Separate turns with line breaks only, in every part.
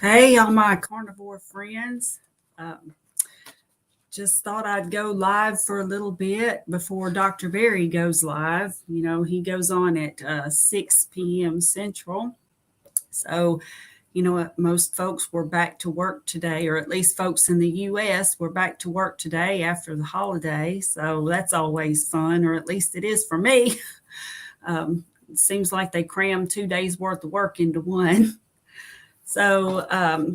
Hey, all my carnivore friends. Um, just thought I'd go live for a little bit before Dr. Barry goes live. You know, he goes on at 6 p.m. Central. So, most folks were back to work today, or at least folks in the U.S. were back to work today after the holiday. So that's always fun, or at least it is for me. It seems like they crammed 2 days worth of work into one. So I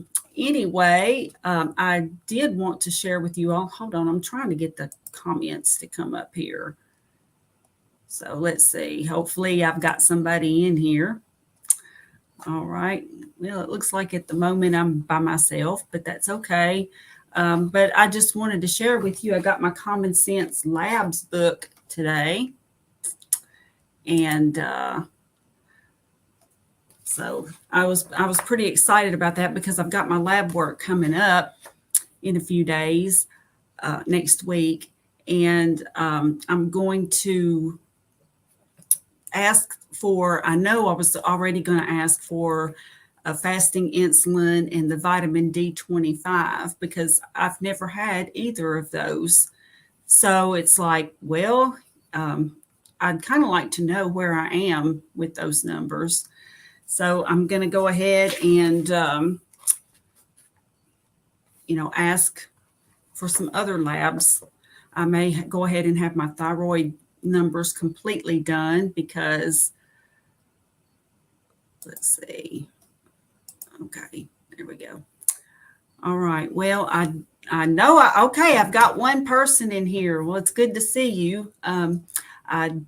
did want to share with you all. Hold on, I'm trying to get the comments to come up here. So let's see. Hopefully, I've got somebody in here. All right. Well, it looks like at the moment I'm by myself, but that's okay. But I just wanted to share with you. I got my Common Sense Labs book today, and so I was pretty excited about that because I've got my lab work coming up in a few days next week, and I'm going to ask for. I know I was already going to ask for a fasting insulin and the vitamin D25 because I've never had either of those. So it's like, well, I'd kind of like to know where I am with those numbers. So I'm going to go ahead and, ask for some other labs. I may go ahead and have my thyroid numbers completely done because, let's see. Okay, there we go. All right. Well, I know. Okay, I've got one person in here. Well, it's good to see you. I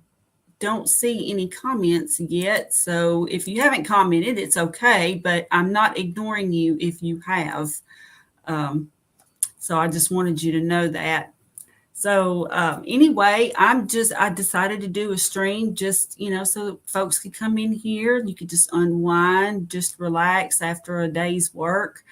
don't see any comments yet. So if you haven't commented, it's okay, but I'm not ignoring you if you have. So I just wanted you to know that. So anyway, I decided to do a stream just, so folks could come in here. You could just unwind, just relax after a day's work.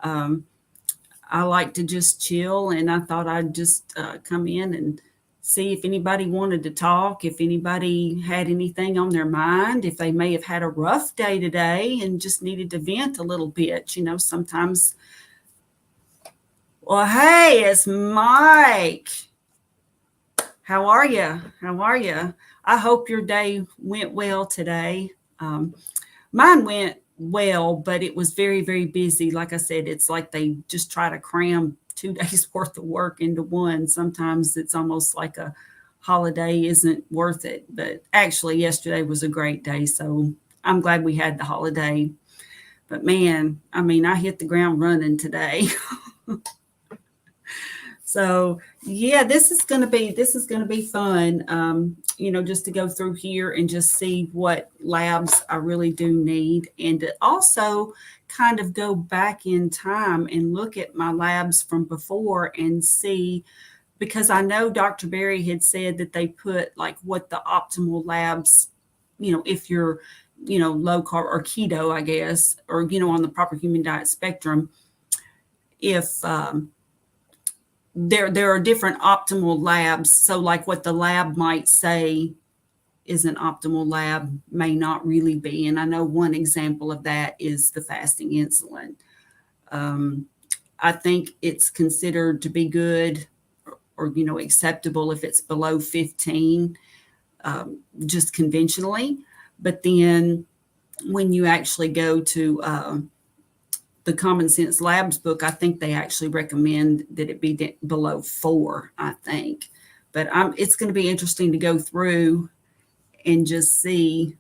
I like to just chill, and I thought I'd just come in and see if anybody wanted to talk, if anybody had anything on their mind, if they may have had a rough day today and just needed to vent a little bit. Sometimes. Well, hey, it's Mike. How are you? How are you? I hope your day went well today. Mine went well, but it was very, very busy. Like I said, it's like they just try to cram 2 days worth of work into one. Sometimes it's almost like a holiday isn't worth it. But actually, yesterday was a great day. So I'm glad we had the holiday. But man, I mean, I hit the ground running today. So yeah, this is going to be fun. Just to go through here and just see what labs I really do need, and to also kind of go back in time and look at my labs from before and see, because I know Dr. Barry had said that they put like what the optimal labs, if you're, low carb or keto, I guess, or, on the proper human diet spectrum, if, there are different optimal labs. So like what the lab might say is an optimal lab may not really be. And I know one example of that is the fasting insulin. I think it's considered to be good or acceptable if it's below 15, just conventionally. But then when you actually go to the Common Sense Labs book, I think they actually recommend that it be below 4, I think. But it's going to be interesting to go through and just see.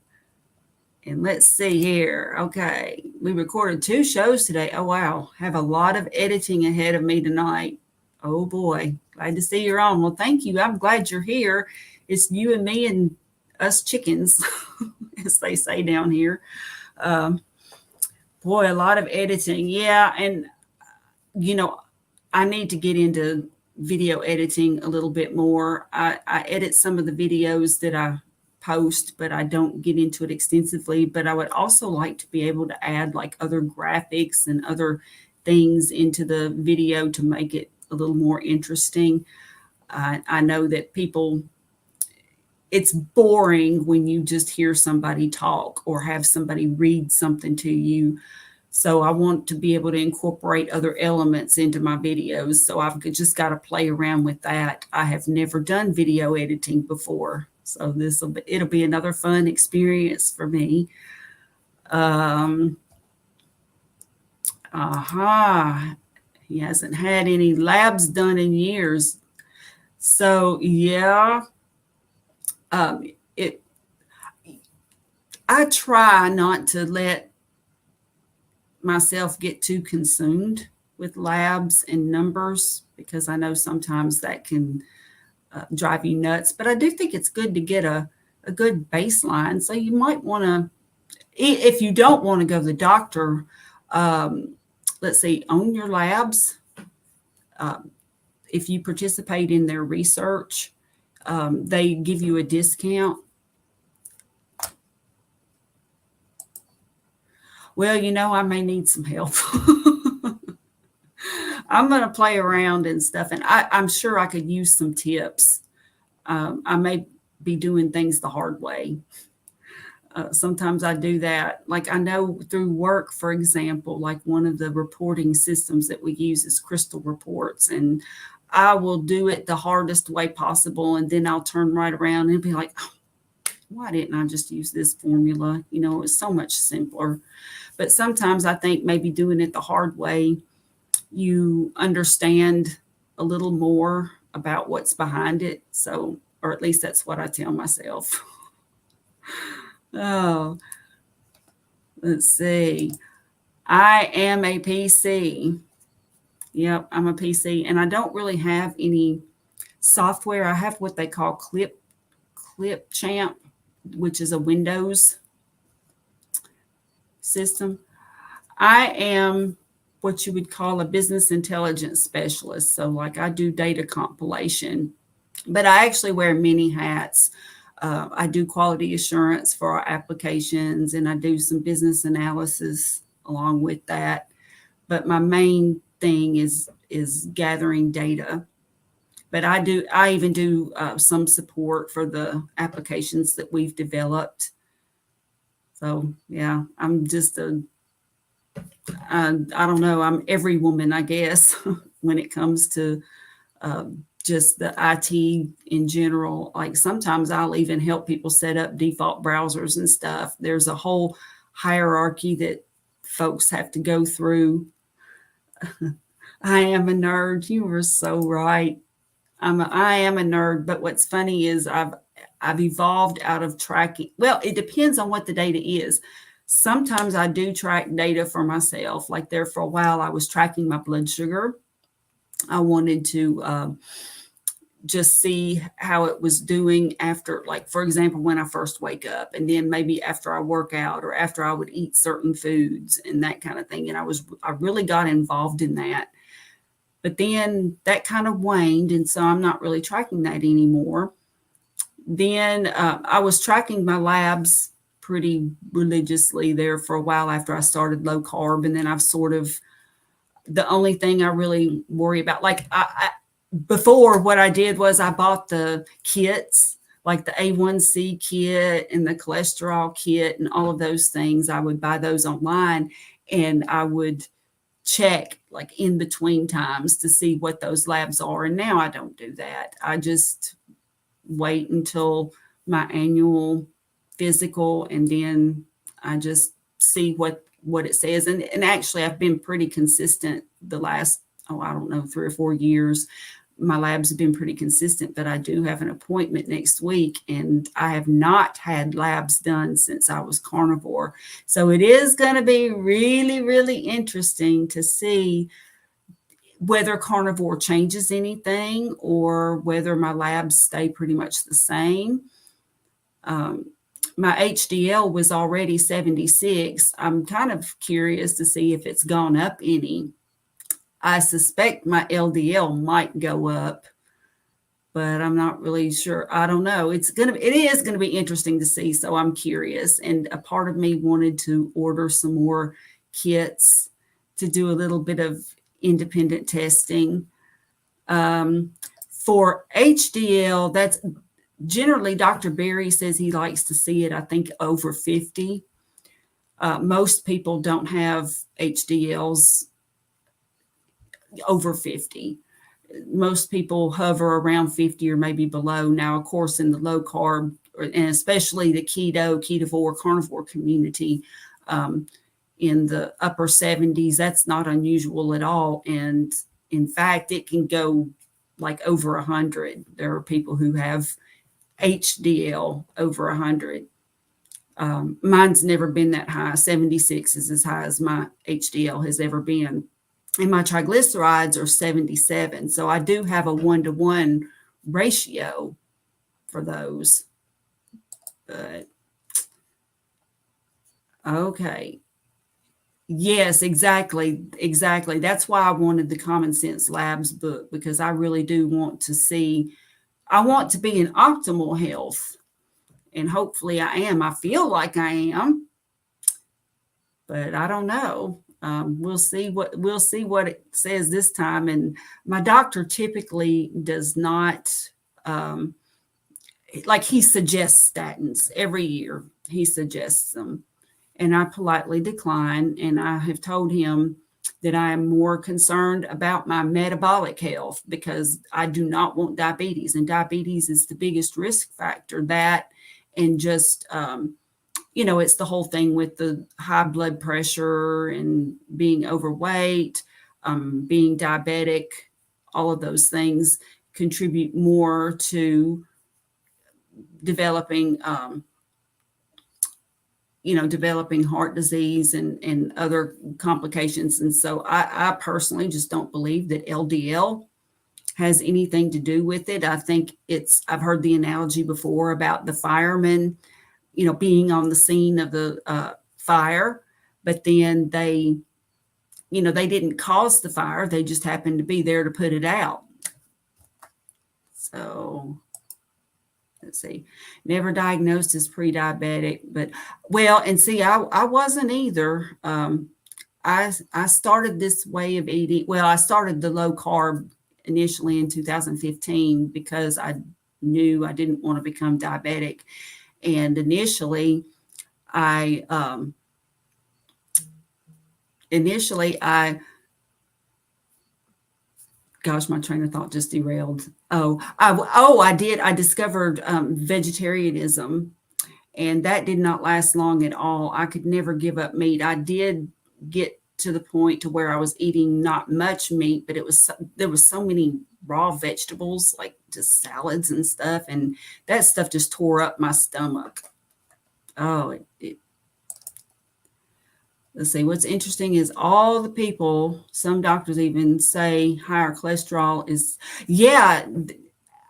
And let's see here. Okay, we recorded 2 shows today. Oh, wow. Have a lot of editing ahead of me tonight. Oh, boy. Glad to see you're on. Well, thank you. I'm glad you're here. It's you and me and us chickens, as they say down here. Boy, a lot of editing. Yeah. And, I need to get into video editing a little bit more. I edit some of the videos that I post, but I don't get into it extensively. But I would also like to be able to add like other graphics and other things into the video to make it a little more interesting. I know that it's boring when you just hear somebody talk or have somebody read something to you. So I want to be able to incorporate other elements into my videos. So I've just got to play around with that. I have never done video editing before. So it'll be another fun experience for me. He hasn't had any labs done in years. So yeah, I try not to let myself get too consumed with labs and numbers, because I know sometimes that can drive you nuts. But I do think it's good to get a good baseline. So you might want to, if you don't want to go to the doctor, let's see, own your labs. If you participate in their research, they give you a discount. Well, I may need some help. I'm going to play around and stuff, and I'm sure I could use some tips. I may be doing things the hard way. Sometimes I do that. Like I know through work, for example, like one of the reporting systems that we use is Crystal Reports, and I will do it the hardest way possible, and then I'll turn right around and be like, oh, why didn't I just use this formula? It's so much simpler. But sometimes I think maybe doing it the hard way, you understand a little more about what's behind it. So, or at least that's what I tell myself. Oh, let's see. I am a PC. Yep, I'm a PC, and I don't really have any software. I have what they call Clipchamp, which is a Windows system. I am what you would call a business intelligence specialist. So like I do data compilation, but I actually wear many hats. I do quality assurance for our applications, and I do some business analysis along with that. But my main thing is gathering data. But I even do some support for the applications that we've developed. So yeah, I'm just I don't know, I'm every woman, I guess, when it comes to just the IT in general. Like sometimes I'll even help people set up default browsers and stuff. There's a whole hierarchy that folks have to go through. I am a nerd. You were so right. I am a nerd, but what's funny is I've evolved out of tracking. Well, it depends on what the data is. Sometimes I do track data for myself. Like there for a while, I was tracking my blood sugar. I wanted to just see how it was doing after, like, for example, when I first wake up, and then maybe after I work out or after I would eat certain foods and that kind of thing. And I really got involved in that. But then that kind of waned, and so I'm not really tracking that anymore. Then I was tracking my labs pretty religiously there for a while after I started low carb, and then I've the only thing I really worry about, like before, what I did was I bought the kits, like the A1C kit and the cholesterol kit and all of those things. I would buy those online, and I would check like in between times to see what those labs are. And now I don't do that. I just wait until my annual physical, and then I just see what it says. And actually I've been pretty consistent the last, I don't know, 3 or 4 years. My labs have been pretty consistent, but I do have an appointment next week, and I have not had labs done since I was carnivore. So it is going to be really, really interesting to see whether carnivore changes anything or whether my labs stay pretty much the same. My HDL was already 76. I'm kind of curious to see if it's gone up any. I suspect my LDL might go up, but I'm not really sure. I don't know. It is going to be interesting to see. So I'm curious. And a part of me wanted to order some more kits to do a little bit of independent testing. For HDL, that's generally Dr. Berry says he likes to see it, I think, over 50. Most people don't have HDLs over 50. Most people hover around 50 or maybe below. Now, of course, in the low carb, and especially the keto, ketovore, carnivore community, in the upper 70s, that's not unusual at all. And in fact, it can go like over 100. There are people who have HDL over 100. Mine's never been that high. 76 is as high as my HDL has ever been. And my triglycerides are 77. So I do have a 1-to-1 ratio for those. But okay. Yes, exactly. Exactly. That's why I wanted the Common Sense Labs book, because I really do want to see, I want to be in optimal health. And hopefully I am. I feel like I am, but I don't know. We'll see what it says this time. And my doctor typically does not, like, he suggests statins every year. He suggests them, and I politely decline. And I have told him that I am more concerned about my metabolic health, because I do not want diabetes, and diabetes is the biggest risk factor. That, and just, it's the whole thing with the high blood pressure and being overweight, being diabetic. All of those things contribute more to developing, developing heart disease and other complications. And so I personally just don't believe that LDL has anything to do with it. I think I've heard the analogy before about the firemen, being on the scene of the fire, but then they didn't cause the fire. They just happened to be there to put it out. So let's see, never diagnosed as pre-diabetic, but and see, I wasn't either. I started this way of eating. Well, I started the low carb initially in 2015 because I knew I didn't want to become diabetic. And initially I gosh, my train of thought just derailed. I discovered vegetarianism, and that did not last long at all. I could never give up meat. I did get to the point to where I was eating not much meat, but there was so many raw vegetables, like just salads and stuff, and that stuff just tore up my stomach. Let's see, what's interesting is all the people, some doctors even say higher cholesterol is,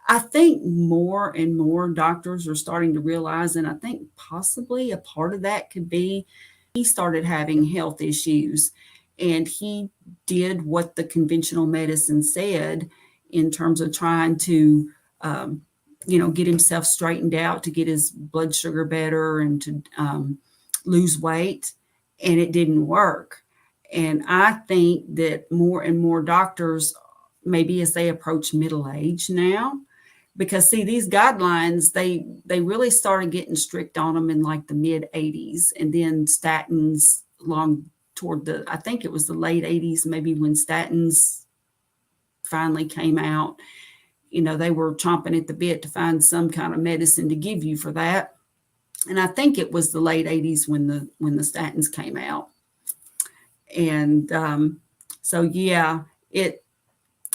I think more and more doctors are starting to realize, and I think possibly a part of that could be he started having health issues, and he did what the conventional medicine said in terms of trying to, get himself straightened out, to get his blood sugar better and to lose weight. And it didn't work. And I think that more and more doctors, maybe as they approach middle age now, because see, these guidelines, they really started getting strict on them in like the mid 80s, and then statins along toward I think it was the late 80s, maybe, when statins finally came out. They were chomping at the bit to find some kind of medicine to give you for that. And I think it was the late 80s when the statins came out. And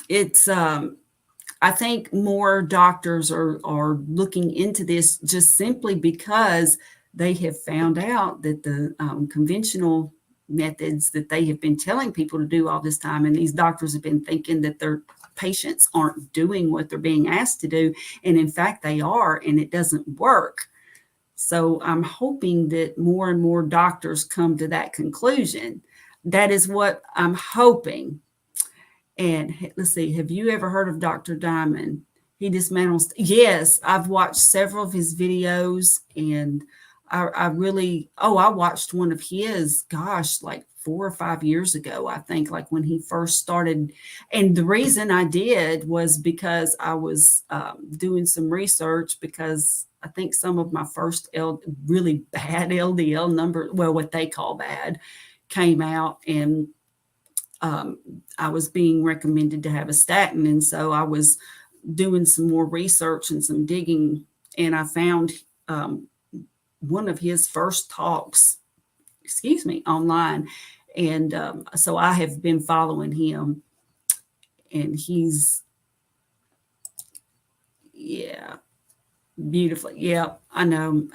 it's I think more doctors are looking into this just simply because they have found out that the conventional methods that they have been telling people to do all this time, and these doctors have been thinking that their patients aren't doing what they're being asked to do, and in fact they are, and it doesn't work. So I'm hoping that more and more doctors come to that conclusion. That is what I'm hoping. And let's see, have you ever heard of Dr. Diamond? He dismantles. Yes, I've watched several of his videos, and I watched one of his, gosh, like 4 or 5 years ago, I think, like when he first started. And the reason I did was because I was doing some research, because I think some of my first really bad LDL number, well, what they call bad, came out, and I was being recommended to have a statin. And so I was doing some more research and some digging, and I found one of his first talks, online. And so I have been following him, and he's, yeah, beautifully. Yeah, I know.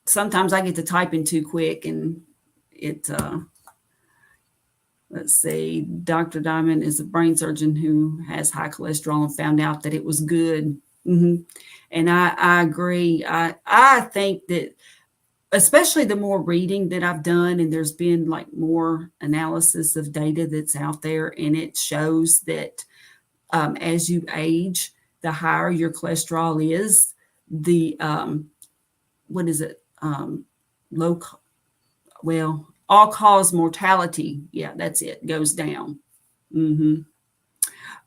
Sometimes I get to typing too quick, and it, let's see, Dr. Diamond is a brain surgeon who has high cholesterol and found out that it was good. And I agree. I think that, especially the more reading that I've done, and there's been like more analysis of data that's out there, and it shows that as you age, the higher your cholesterol is, the what is it? All-cause mortality. Yeah, that's it. Goes down.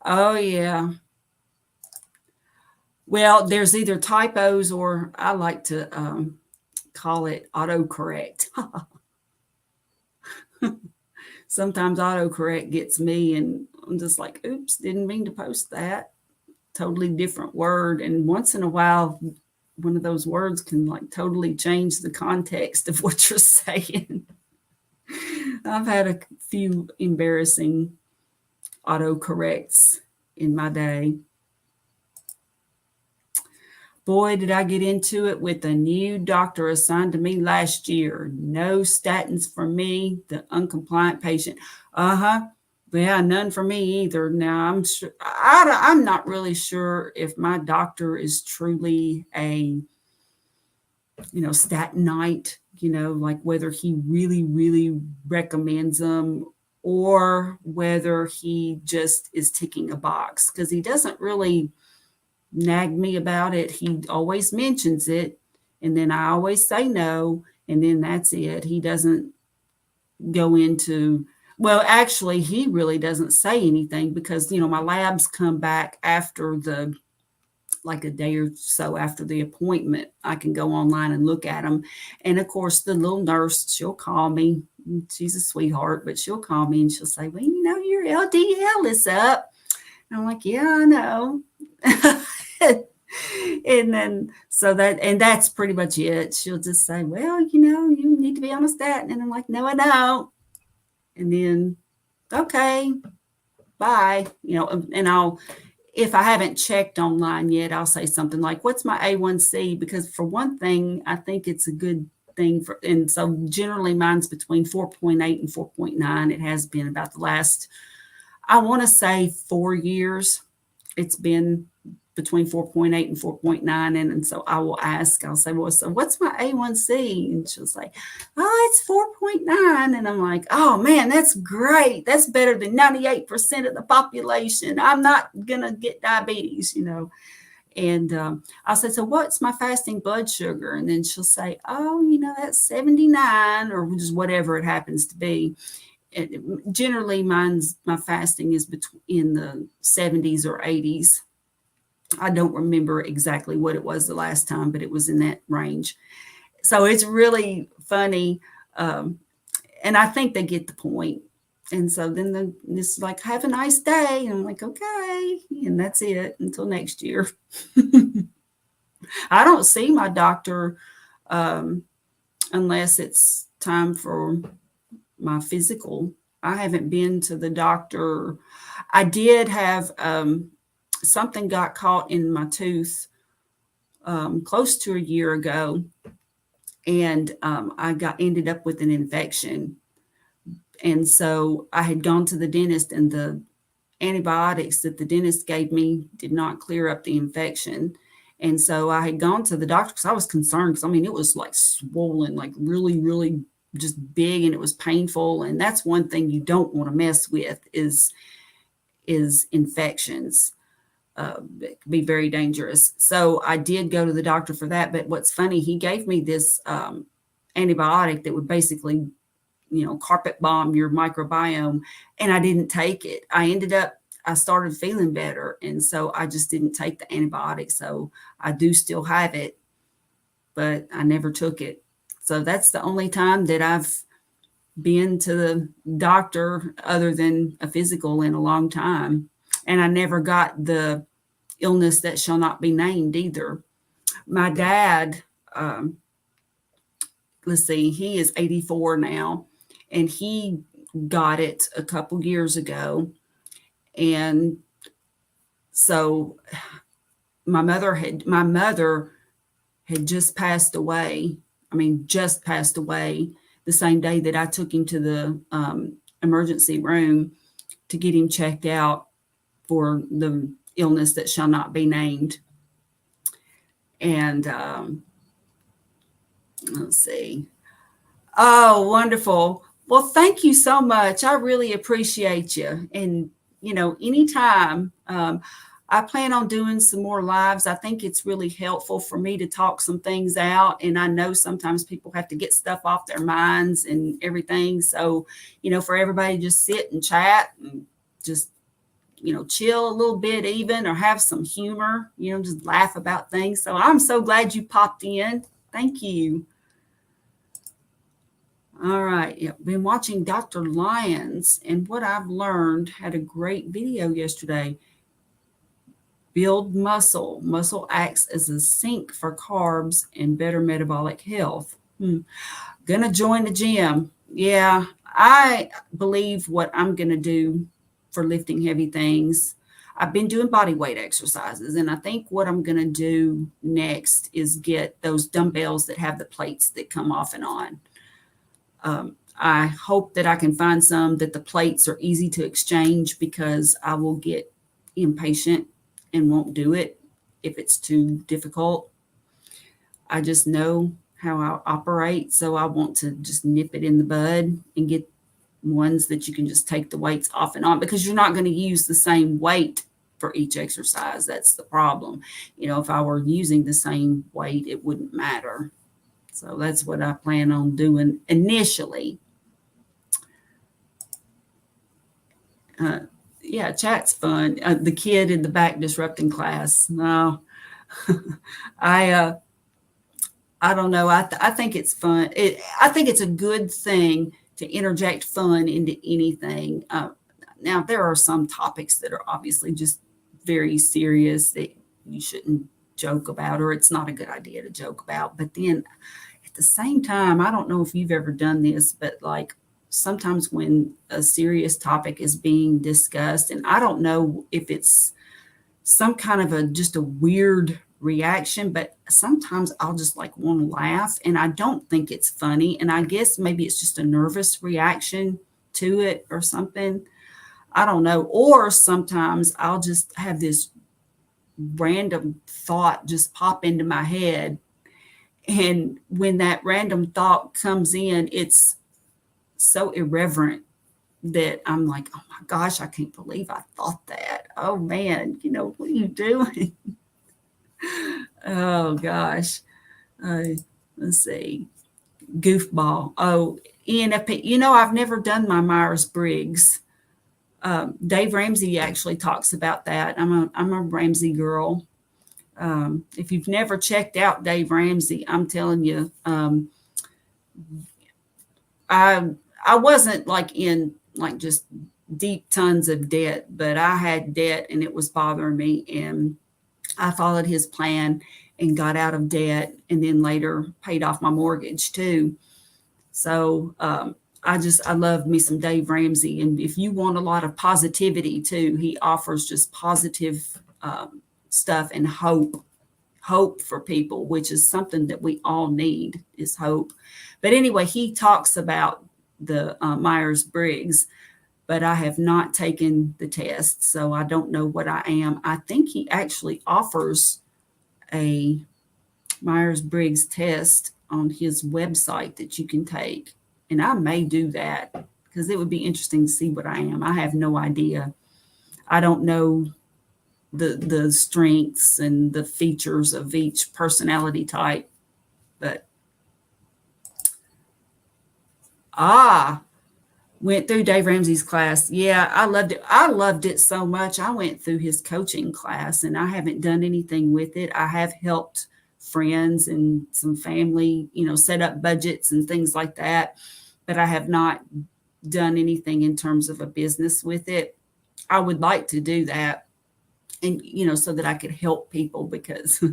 Oh yeah. Well, there's either typos, or I like to call it autocorrect. Sometimes autocorrect gets me, and I'm just like, oops, didn't mean to post that. Totally different word. And once in a while, one of those words can like totally change the context of what you're saying. I've had a few embarrassing autocorrects in my day. Boy, did I get into it with a new doctor assigned to me last year. No statins for me, the uncompliant patient. Yeah, none for me either. Now, I'm not really sure if my doctor is truly a, statinite, like whether he really, really recommends them, or whether he just is ticking a box, because he doesn't really nag me about it. He always mentions it, and then I always say no, and then that's it. He doesn't go into, well, actually, he really doesn't say anything, because my labs come back after like a day or so after the appointment. I can go online and look at them, and of course the little nurse, she'll call me. She's a sweetheart, but she'll call me and she'll say, well, your LDL is up. And I'm like, yeah, I know. And then that's pretty much it. She'll just say, well, you need to be on a statin. And I'm like, no, I don't. And then, okay, bye. And if I haven't checked online yet, I'll say something like, what's my A1C? Because for one thing, I think it's a good thing and so generally mine's between 4.8 and 4.9. It has been about the last, I want to say 4 years. It's been between 4.8 and 4.9. And so I will ask, I'll say, well, so what's my A1C? And she'll say, oh, it's 4.9. And I'm like, oh man, that's great. That's better than 98% of the population. I'm not going to get diabetes, And I'll say, so what's my fasting blood sugar? And then she'll say, oh, that's 79, or just whatever it happens to be. Generally, my fasting is in the 70s or 80s. I don't remember exactly what it was the last time, but it was in that range. So it's really funny. And I think they get the point. And so then it's like, have a nice day. And I'm like, okay. And that's it until next year. I don't see my doctor unless it's time for my physical. I haven't been to the doctor. I did have something got caught in my tooth close to a year ago, and I ended up with an infection. And so I had gone to the dentist, and the antibiotics that the dentist gave me did not clear up the infection. And so I had gone to the doctor because I was concerned, because it was like swollen, like really, really just big, and it was painful. And that's one thing you don't want to mess with is infections. It can be very dangerous. So I did go to the doctor for that. But what's funny, he gave me this antibiotic that would basically, carpet bomb your microbiome, and I didn't take it. I ended up I started feeling better. And so I just didn't take the antibiotic. So I do still have it, but I never took it. So that's the only time that I've been to the doctor other than a physical in a long time. And I never got the illness that shall not be named either. My dad, let's see, he is 84 now, and he got it a couple years ago. And so my mother had just passed away. I mean, just passed away the same day that I took him to the emergency room to get him checked out for the illness that shall not be named. And let's see. Oh, wonderful. Well, thank you so much. I really appreciate you. And, anytime, I plan on doing some more lives. I think it's really helpful for me to talk some things out. And I know sometimes people have to get stuff off their minds and everything. So, for everybody to just sit and chat and just, chill a little bit even, or have some humor, just laugh about things. So I'm so glad you popped in. Thank you. All right. Yeah, been watching Dr. Lyons, and what I've learned, had a great video yesterday. Build muscle. Muscle acts as a sink for carbs and better metabolic health. Gonna join the gym. Yeah, I believe what I'm gonna do for lifting heavy things. I've been doing body weight exercises, and I think what I'm gonna do next is get those dumbbells that have the plates that come off and on. I hope that I can find some that the plates are easy to exchange, because I will get impatient and won't do it if it's too difficult. I just know how I operate, so I want to just nip it in the bud and get ones that you can just take the weights off and on, because you're not going to use the same weight for each exercise. That's the problem. If I were using the same weight, it wouldn't matter. So that's what I plan on doing initially. Yeah, chat's fun. The kid in the back disrupting class. No, I don't know. I think it's fun. I think it's a good thing to interject fun into anything. Now, there are some topics that are obviously just very serious that you shouldn't joke about, or it's not a good idea to joke about. But then at the same time, I don't know if you've ever done this, but like sometimes when a serious topic is being discussed, and I don't know if it's some kind of just a weird reaction, but sometimes I'll just like want to laugh, and I don't think it's funny. And I guess maybe it's just a nervous reaction to it or something. I don't know. Or sometimes I'll just have this random thought just pop into my head. And when that random thought comes in, it's so irreverent that I'm like, oh my gosh, I can't believe I thought that. Oh man, what are you doing? Oh gosh. Let's see. Goofball. Oh, ENFP. I've never done my Myers-Briggs. Dave Ramsey actually talks about that. I'm a Ramsey girl. If you've never checked out Dave Ramsey, I'm telling you, I wasn't like in like just deep tons of debt, but I had debt and it was bothering me, and I followed his plan and got out of debt, and then later paid off my mortgage too. So I love me some Dave Ramsey. And if you want a lot of positivity too, he offers just positive stuff and hope for people, which is something that we all need, is hope. But anyway, he talks about the Myers-Briggs, but I have not taken the test, so I don't know what I am. I think he actually offers a Myers-Briggs test on his website that you can take, and I may do that because it would be interesting to see what I am. I have no idea. I don't know the strengths and the features of each personality type, but Went through Dave Ramsey's class. Yeah, I loved it. I loved it so much. I went through his coaching class and I haven't done anything with it. I have helped friends and some family, set up budgets and things like that, but I have not done anything in terms of a business with it. I would like to do that, and so that I could help people, because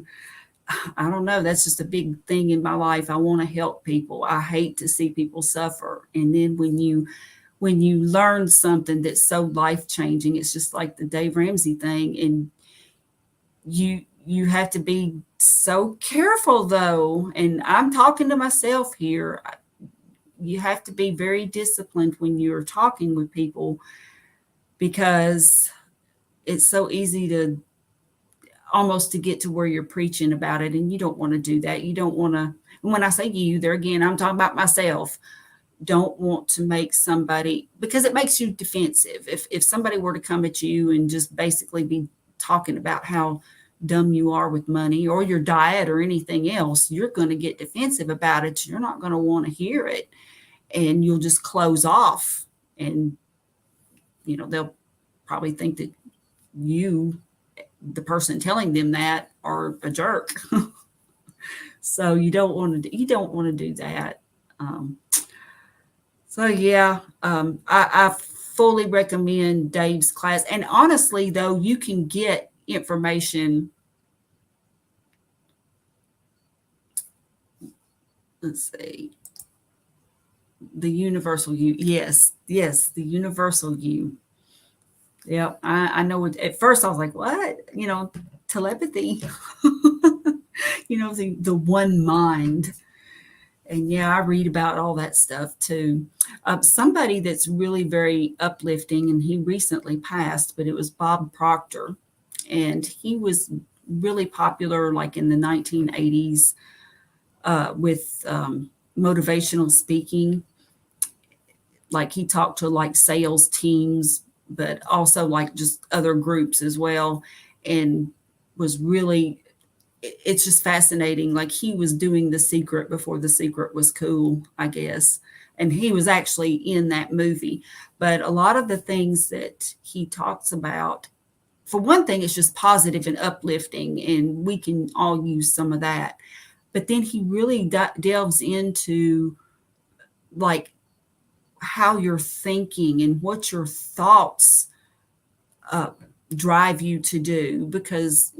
I don't know, that's just a big thing in my life. I want to help people. I hate to see people suffer. And then when you learn something that's so life-changing, it's just like the Dave Ramsey thing, and you have to be so careful, though. And I'm talking to myself here. You have to be very disciplined when you're talking with people, because it's so easy to almost to get to where you're preaching about it, and you don't want to do that. You don't want to, and when I say you, there again, I'm talking about myself, don't want to make somebody, because it makes you defensive. If somebody were to come at you and just basically be talking about how dumb you are with money or your diet or anything else, you're going to get defensive about it. You're not going to want to hear it, and you'll just close off, and they'll probably think that you, the person telling them that, are a jerk. So you don't want to do that. So yeah, I fully recommend Dave's class. And honestly, though, you can get information. Let's see. The universal you. Yes, the universal you. Yeah, I know. At first, I was like, "What?" Telepathy. The one mind. And yeah, I read about all that stuff too. Somebody that's really very uplifting, and he recently passed, but it was Bob Proctor, and he was really popular like in the 1980s with motivational speaking. Like he talked to like sales teams, but also like just other groups as well, and was really, it's just fascinating. Like he was doing The Secret before The Secret was cool, I guess. And he was actually in that movie. But a lot of the things that he talks about, for one thing, it's just positive and uplifting, and we can all use some of that. But then he really delves into like how you're thinking and what your thoughts drive you to do, because,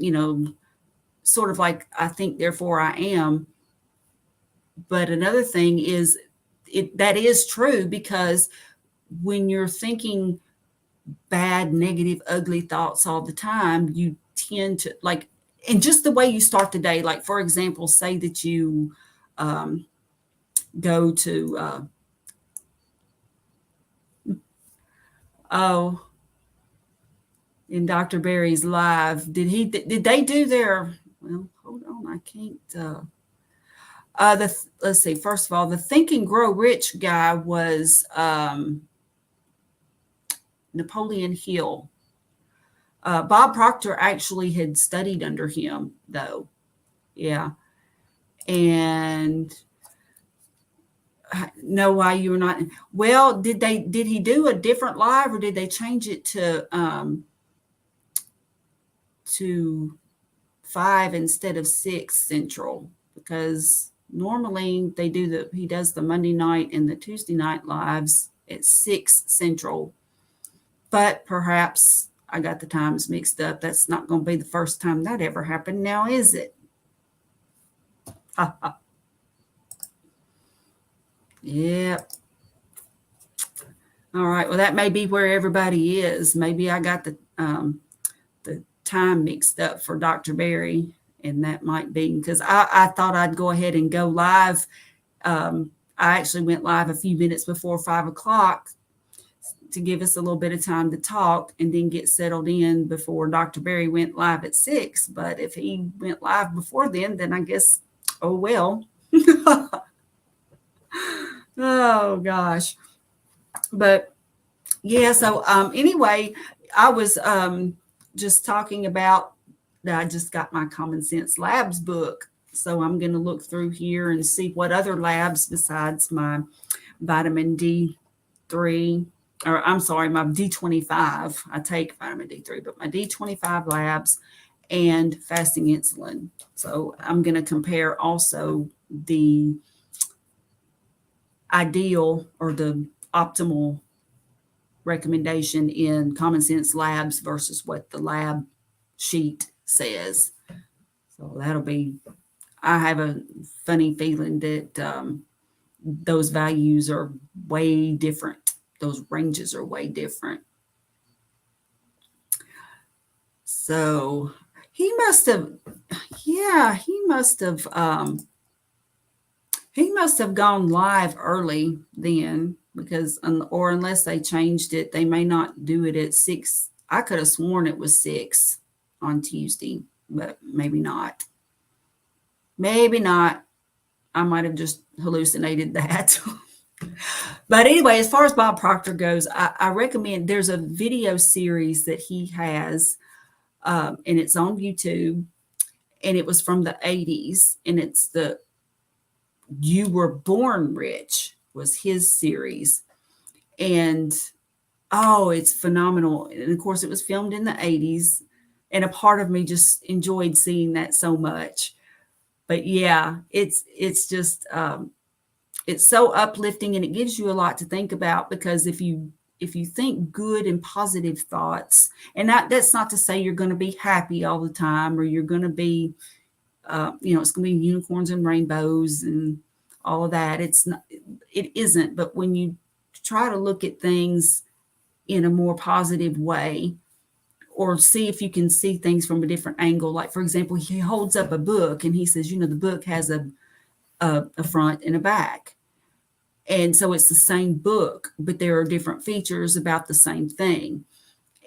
sort of like, I think, therefore I am. But another thing is, that is true, because when you're thinking bad, negative, ugly thoughts all the time, you tend to like, and just the way you start the day, like, for example, say that you go to, in Dr. Barry's live, did they do their, well, hold on, I can't, let's see. First of all, the Think and Grow Rich guy was Napoleon Hill. Bob Proctor actually had studied under him, though. Yeah, and I know why you were not. Well, did he do a different live, or did they change it to 5 instead of 6 Central? Because normally he does the Monday night and the Tuesday night lives at 6 Central, but perhaps I got the times mixed up. That's not going to be the first time that ever happened now, is it? Yep. All right. Well, that may be where everybody is. Maybe I got the time mixed up for Dr. Barry, and that might be because I thought I'd go ahead and go live. I actually went live a few minutes before 5 o'clock to give us a little bit of time to talk and then get settled in before Dr. Barry went live at 6. But if he went live before then I guess, oh well. Oh gosh. But yeah, so anyway, I was just talking about that. I just got my Common Sense Labs book. So I'm going to look through here and see what other labs besides my vitamin D D3, or I'm sorry, my D25. I take vitamin D3, but my D25 labs and fasting insulin. So I'm going to compare also the ideal or the optimal recommendation in Common Sense Labs versus what the lab sheet says. So that'll be, I have a funny feeling that those values are way different. Those ranges are way different. So he must have, yeah, he must have gone live early then, because, or unless they changed it, they may not do it at 6. I could have sworn it was 6 on Tuesday, but maybe not. Maybe not. I might have just hallucinated that. But anyway, as far as Bob Proctor goes, I recommend, there's a video series that he has, and it's on YouTube, and it was from the 80s, and it's the You Were Born Rich was his series. And oh, it's phenomenal. And of course, it was filmed in the 80s, and a part of me just enjoyed seeing that so much. But yeah, it's just it's so uplifting, and it gives you a lot to think about, because if you think good and positive thoughts, and that's not to say you're going to be happy all the time, or you're going to be it's going to be unicorns and rainbows and all of that. It's not, it isn't. But when you try to look at things in a more positive way, or see if you can see things from a different angle, like, for example, he holds up a book and he says, the book has a front and a back. And so it's the same book, but there are different features about the same thing.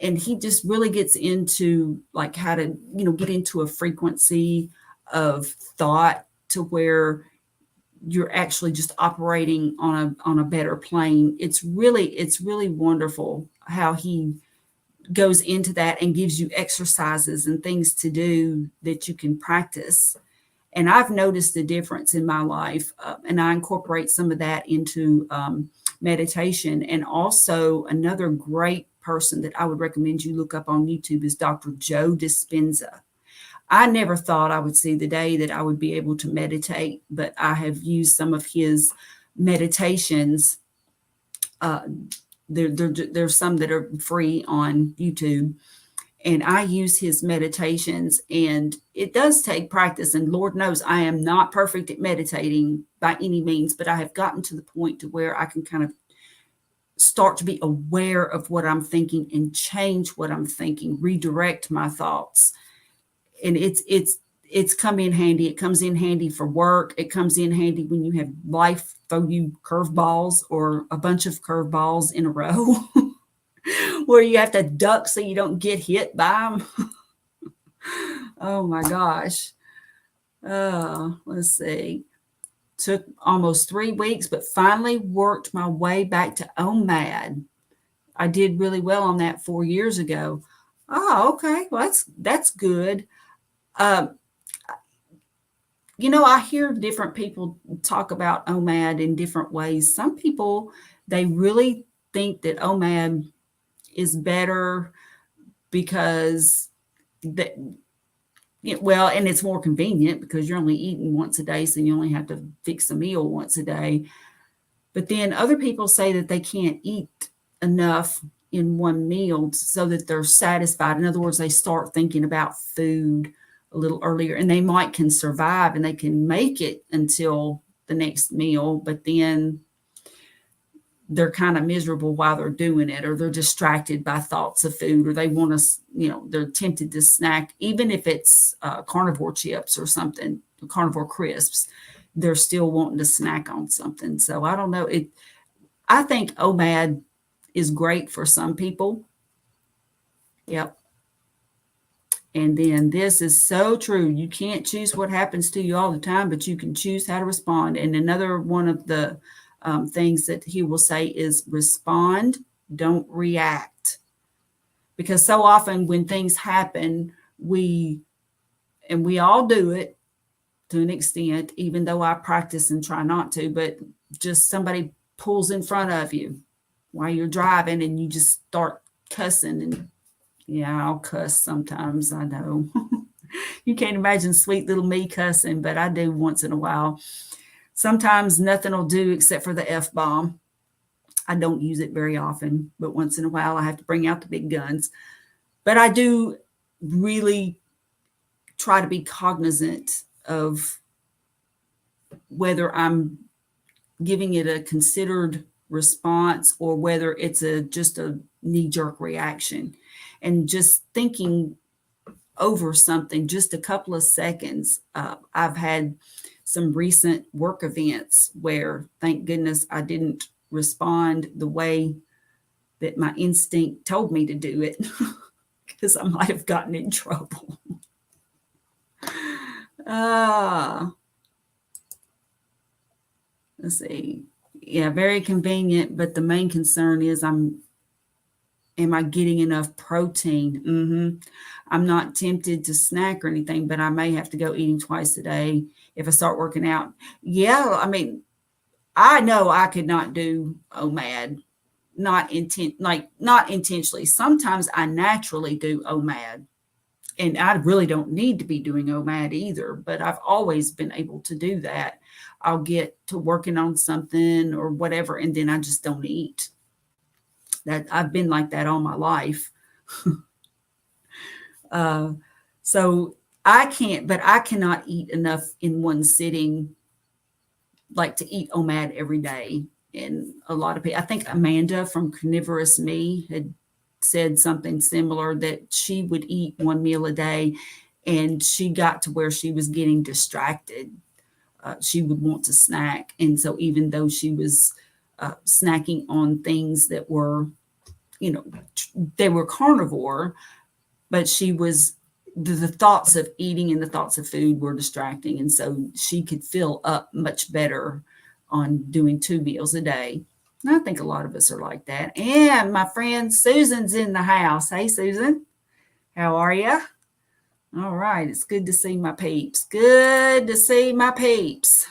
And he just really gets into like how to, get into a frequency of thought to where you're actually just operating on a better plane. It's really wonderful how he goes into that and gives you exercises and things to do that you can practice. And I've noticed a difference in my life, and I incorporate some of that into meditation. And also another great person that I would recommend you look up on YouTube is Dr. Joe Dispenza. I never thought I would see the day that I would be able to meditate, but I have used some of his meditations. There's some that are free on YouTube, and I use his meditations, and it does take practice. And Lord knows I am not perfect at meditating by any means, but I have gotten to the point to where I can kind of start to be aware of what I'm thinking and change what I'm thinking, redirect my thoughts. And it's come in handy. It comes in handy for work. It comes in handy when you have life throw you curveballs, or a bunch of curveballs in a row where you have to duck so you don't get hit by them. Oh my gosh. Let's see. Took almost 3 weeks, but finally worked my way back to OMAD. I did really well on that 4 years ago. Oh, okay. Well, that's good. I hear different people talk about OMAD in different ways. Some people, they really think that OMAD is better because and it's more convenient because you're only eating once a day, so you only have to fix a meal once a day. But then other people say that they can't eat enough in one meal so that they're satisfied. In other words, they start thinking about food a little earlier, and they can survive and they can make it until the next meal, but then they're kind of miserable while they're doing it, or they're distracted by thoughts of food, or they want to, they're tempted to snack, even if it's carnivore chips or something, carnivore crisps, they're still wanting to snack on something. So I don't know. I think OMAD is great for some people. Yep. And then this is so true. You can't choose what happens to you all the time, but you can choose how to respond. And another one of the things that he will say is respond, don't react. Because so often when things happen, we all do it to an extent, even though I practice and try not to, but just somebody pulls in front of you, while you're driving and you just start cussing. And yeah, I'll cuss sometimes, I know. You can't imagine sweet little me cussing, but I do once in a while. Sometimes nothing will do except for the F-bomb. I don't use it very often, but once in a while I have to bring out the big guns. But I do really try to be cognizant of whether I'm giving it a considered response or whether it's just a knee-jerk reaction. And just thinking over something just a couple of seconds. I've had some recent work events where, thank goodness, I didn't respond the way that my instinct told me to do it, because I might have gotten in trouble. Let's see. Yeah, very convenient, but the main concern is am I getting enough protein? I'm not tempted to snack or anything, but I may have to go eating twice a day if I start working out. Yeah, I mean, I know I could not do OMAD, not intentionally. Sometimes I naturally do OMAD, and I really don't need to be doing OMAD either, but I've always been able to do that. I'll get to working on something or whatever, and then I just don't eat. That I've been like that all my life. So I cannot eat enough in one sitting, like to eat OMAD every day. And a lot of people, I think Amanda from Carnivorous Me had said something similar, that she would eat one meal a day and she got to where she was getting distracted. She would want to snack. And so even though she was snacking on things that were, they were carnivore, but she was, the thoughts of eating and the thoughts of food were distracting. And so she could fill up much better on doing 2 meals a day. And I think a lot of us are like that. And my friend Susan's in the house. Hey, Susan, how are you? All right. It's good to see my peeps. Good to see my peeps.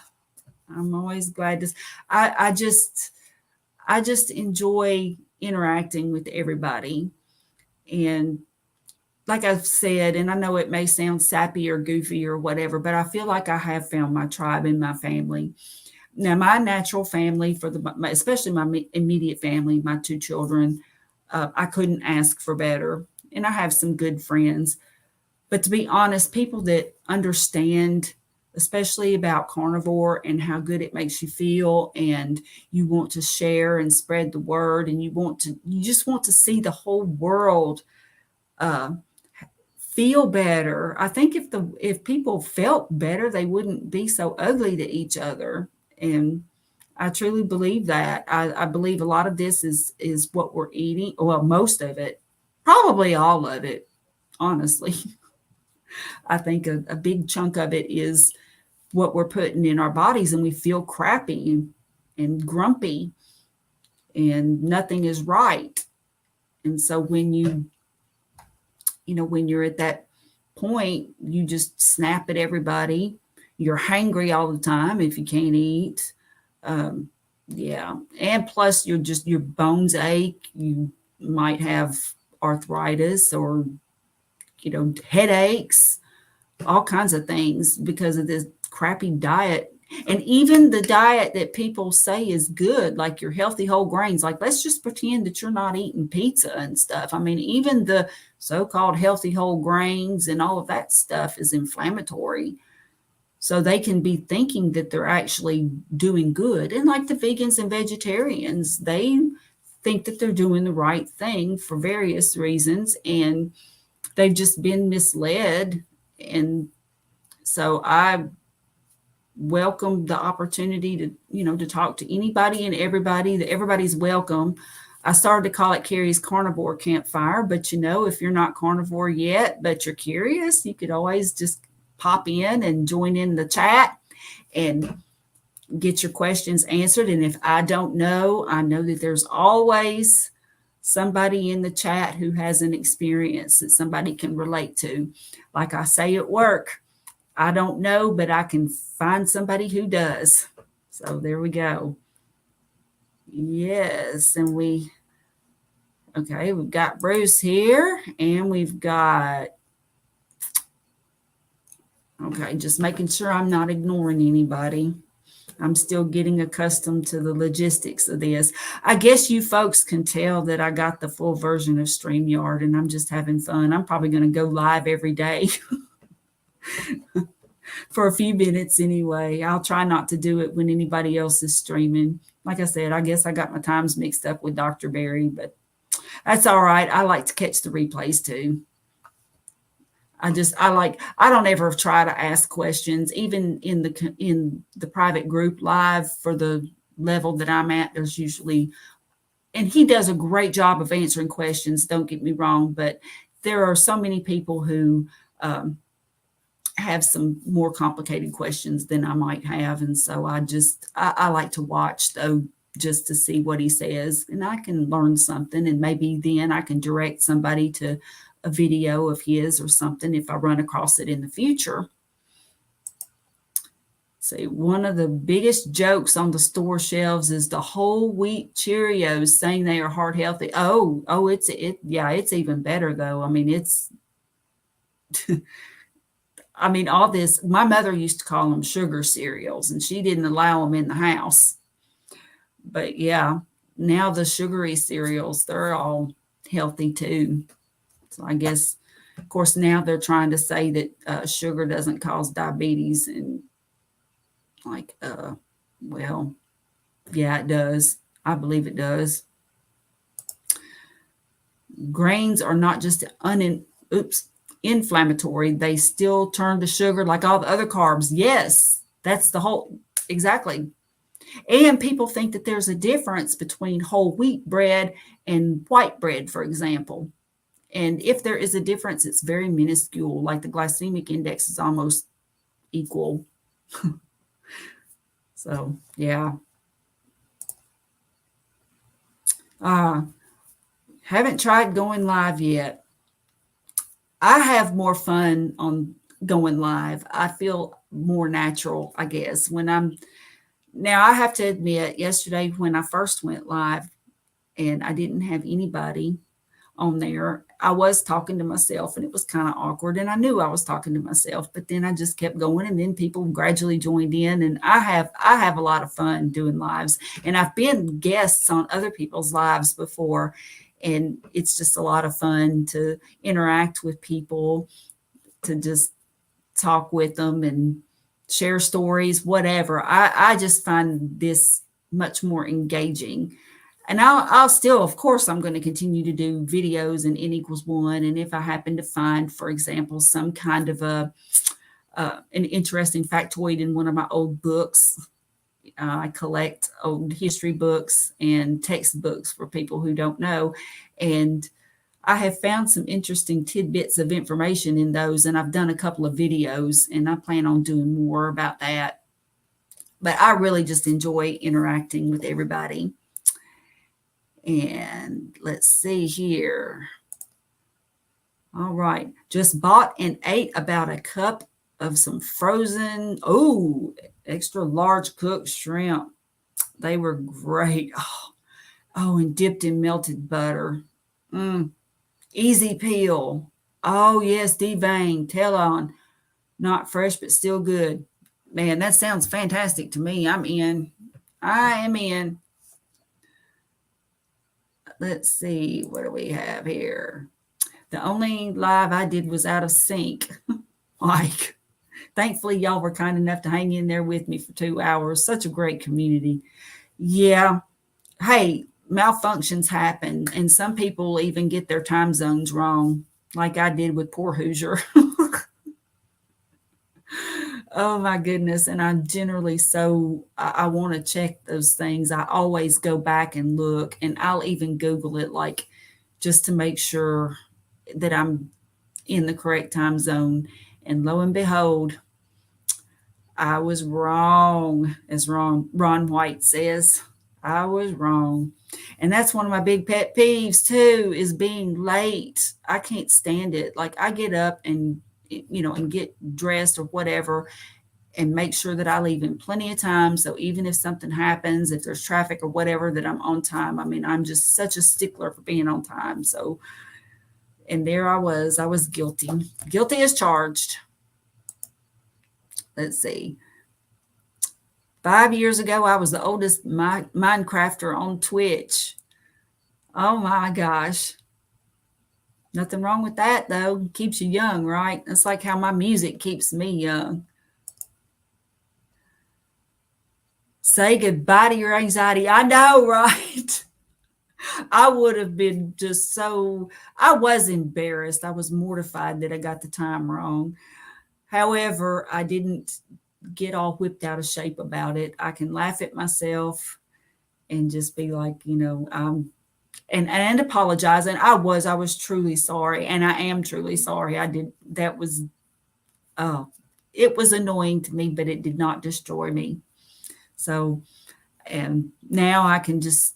I'm always glad to. I just enjoy interacting with everybody. And like I've said, and I know it may sound sappy or goofy or whatever, but I feel like I have found my tribe in my family. Now, my natural family, especially my immediate family, my 2 children, I couldn't ask for better. And I have some good friends. But to be honest, people that understand, especially about carnivore and how good it makes you feel, and you want to share and spread the word, and you just want to see the whole world feel better. I think if people felt better, they wouldn't be so ugly to each other. And I truly believe that. I believe a lot of this is what we're eating. Well, most of it, probably all of it, honestly. I think a big chunk of it is what we're putting in our bodies, and we feel crappy and grumpy and nothing is right. And so when when you're at that point, you just snap at everybody. You're hangry all the time if you can't eat. Yeah. And plus your bones ache. You might have arthritis or, headaches, all kinds of things because of this crappy diet. And even the diet that people say is good, like your healthy whole grains, like let's just pretend that you're not eating pizza and stuff. I mean, even the so-called healthy whole grains and all of that stuff is inflammatory. So they can be thinking that they're actually doing good. And like the vegans and vegetarians, they think that they're doing the right thing for various reasons, and they've just been misled. And so I welcome the opportunity to talk to anybody and everybody, that everybody's welcome. I started to call it Carrie's Carnivore Campfire, but if you're not carnivore yet, but you're curious, you could always just pop in and join in the chat and get your questions answered. And if I don't know, I know that there's always somebody in the chat who has an experience that somebody can relate to. Like I say at work, I don't know, but I can find somebody who does. So there we go. Yes, and we've got Bruce here, and we've got, okay, just making sure I'm not ignoring anybody. I'm still getting accustomed to the logistics of this. I guess you folks can tell that I got the full version of StreamYard and I'm just having fun. I'm probably going to go live every day for a few minutes anyway. I'll try not to do it when anybody else is streaming. Like I said, I guess I got my times mixed up with Dr. Barry, but that's all right. I like to catch the replays too. I don't ever try to ask questions, even in the private group live for the level that I'm at. There's usually, and he does a great job of answering questions. Don't get me wrong, but there are so many people who have some more complicated questions than I might have, and so I like to watch though, just to see what he says, and I can learn something, and maybe then I can direct somebody to a video of his or something if I run across it in the future. See, one of the biggest jokes on the store shelves is the whole wheat Cheerios, saying they are heart healthy. It's even better though. I mean, all this, my mother used to call them sugar cereals, and she didn't allow them in the house. But yeah, now the sugary cereals, they're all healthy too. So I guess, of course, now they're trying to say that sugar doesn't cause diabetes, and well, yeah, it does. I believe it does. Grains are not just inflammatory. They still turn to sugar like all the other carbs. Yes, that's the whole, exactly. And people think that there's a difference between whole wheat bread and white bread, for example. And if there is a difference, it's very minuscule. Like the glycemic index is almost equal. So, yeah. Haven't tried going live yet. I have more fun on going live. I feel more natural, I guess. Now I have to admit, yesterday when I first went live and I didn't have anybody on there, I was talking to myself, and it was kind of awkward, and I knew I was talking to myself, but then I just kept going, and then people gradually joined in, and I have a lot of fun doing lives, and I've been guests on other people's lives before, and it's just a lot of fun to interact with people, to just talk with them and share stories, whatever. I just find this much more engaging. And I'll still, of course, I'm going to continue to do videos in N=1. And if I happen to find, for example, some kind of an interesting factoid in one of my old books, I collect old history books and textbooks for people who don't know. And I have found some interesting tidbits of information in those. And I've done a couple of videos, and I plan on doing more about that. But I really just enjoy interacting with everybody. And let's see here. All right. Just bought and ate about a cup of some frozen, extra large cooked shrimp. They were great. Oh, and dipped in melted butter. Easy peel. Oh, yes, deveined, tail on. Not fresh, but still good. Man, that sounds fantastic to me. I'm in. I am in. Let's see, what do we have here? The only live I did was out of sync. Thankfully, y'all were kind enough to hang in there with me for 2 hours. Such a great community. Yeah. Hey, malfunctions happen, and some people even get their time zones wrong, like I did with poor Hoosier. Oh my goodness. And I'm generally I want to check those things. I always go back and look, and I'll even Google it, like just to make sure that I'm in the correct time zone. And lo and behold, I was wrong, as Ron White says. I was wrong. And that's one of my big pet peeves too, is being late. I can't stand it. Like I get up and and get dressed or whatever, and make sure that I leave in plenty of time. So even if something happens, if there's traffic or whatever, that I'm on time. I mean, I'm just such a stickler for being on time. So, and there I was guilty as charged. Let's see. 5 years ago, I was the oldest Minecrafter on Twitch. Oh my gosh. Nothing wrong with that, though. Keeps you young, right? That's like how my music keeps me young. Say goodbye to your anxiety. I know, right? I would have been just so, I was embarrassed. I was mortified that I got the time wrong. However, I didn't get all whipped out of shape about it. I can laugh at myself and just be like, and apologize. And I was truly sorry. And I am truly sorry. It was annoying to me, but it did not destroy me. So, and now I can just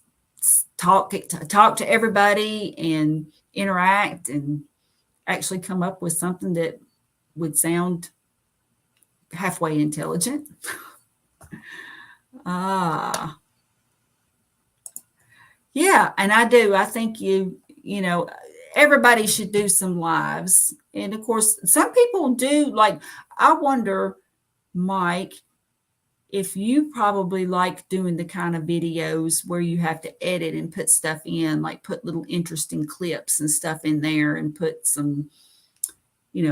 talk to everybody and interact and actually come up with something that would sound halfway intelligent. Yeah, and I do. I think everybody should do some lives. And of course, some people do. Like, I wonder, Mike, if you probably like doing the kind of videos where you have to edit and put stuff in, like put little interesting clips and stuff in there and put some,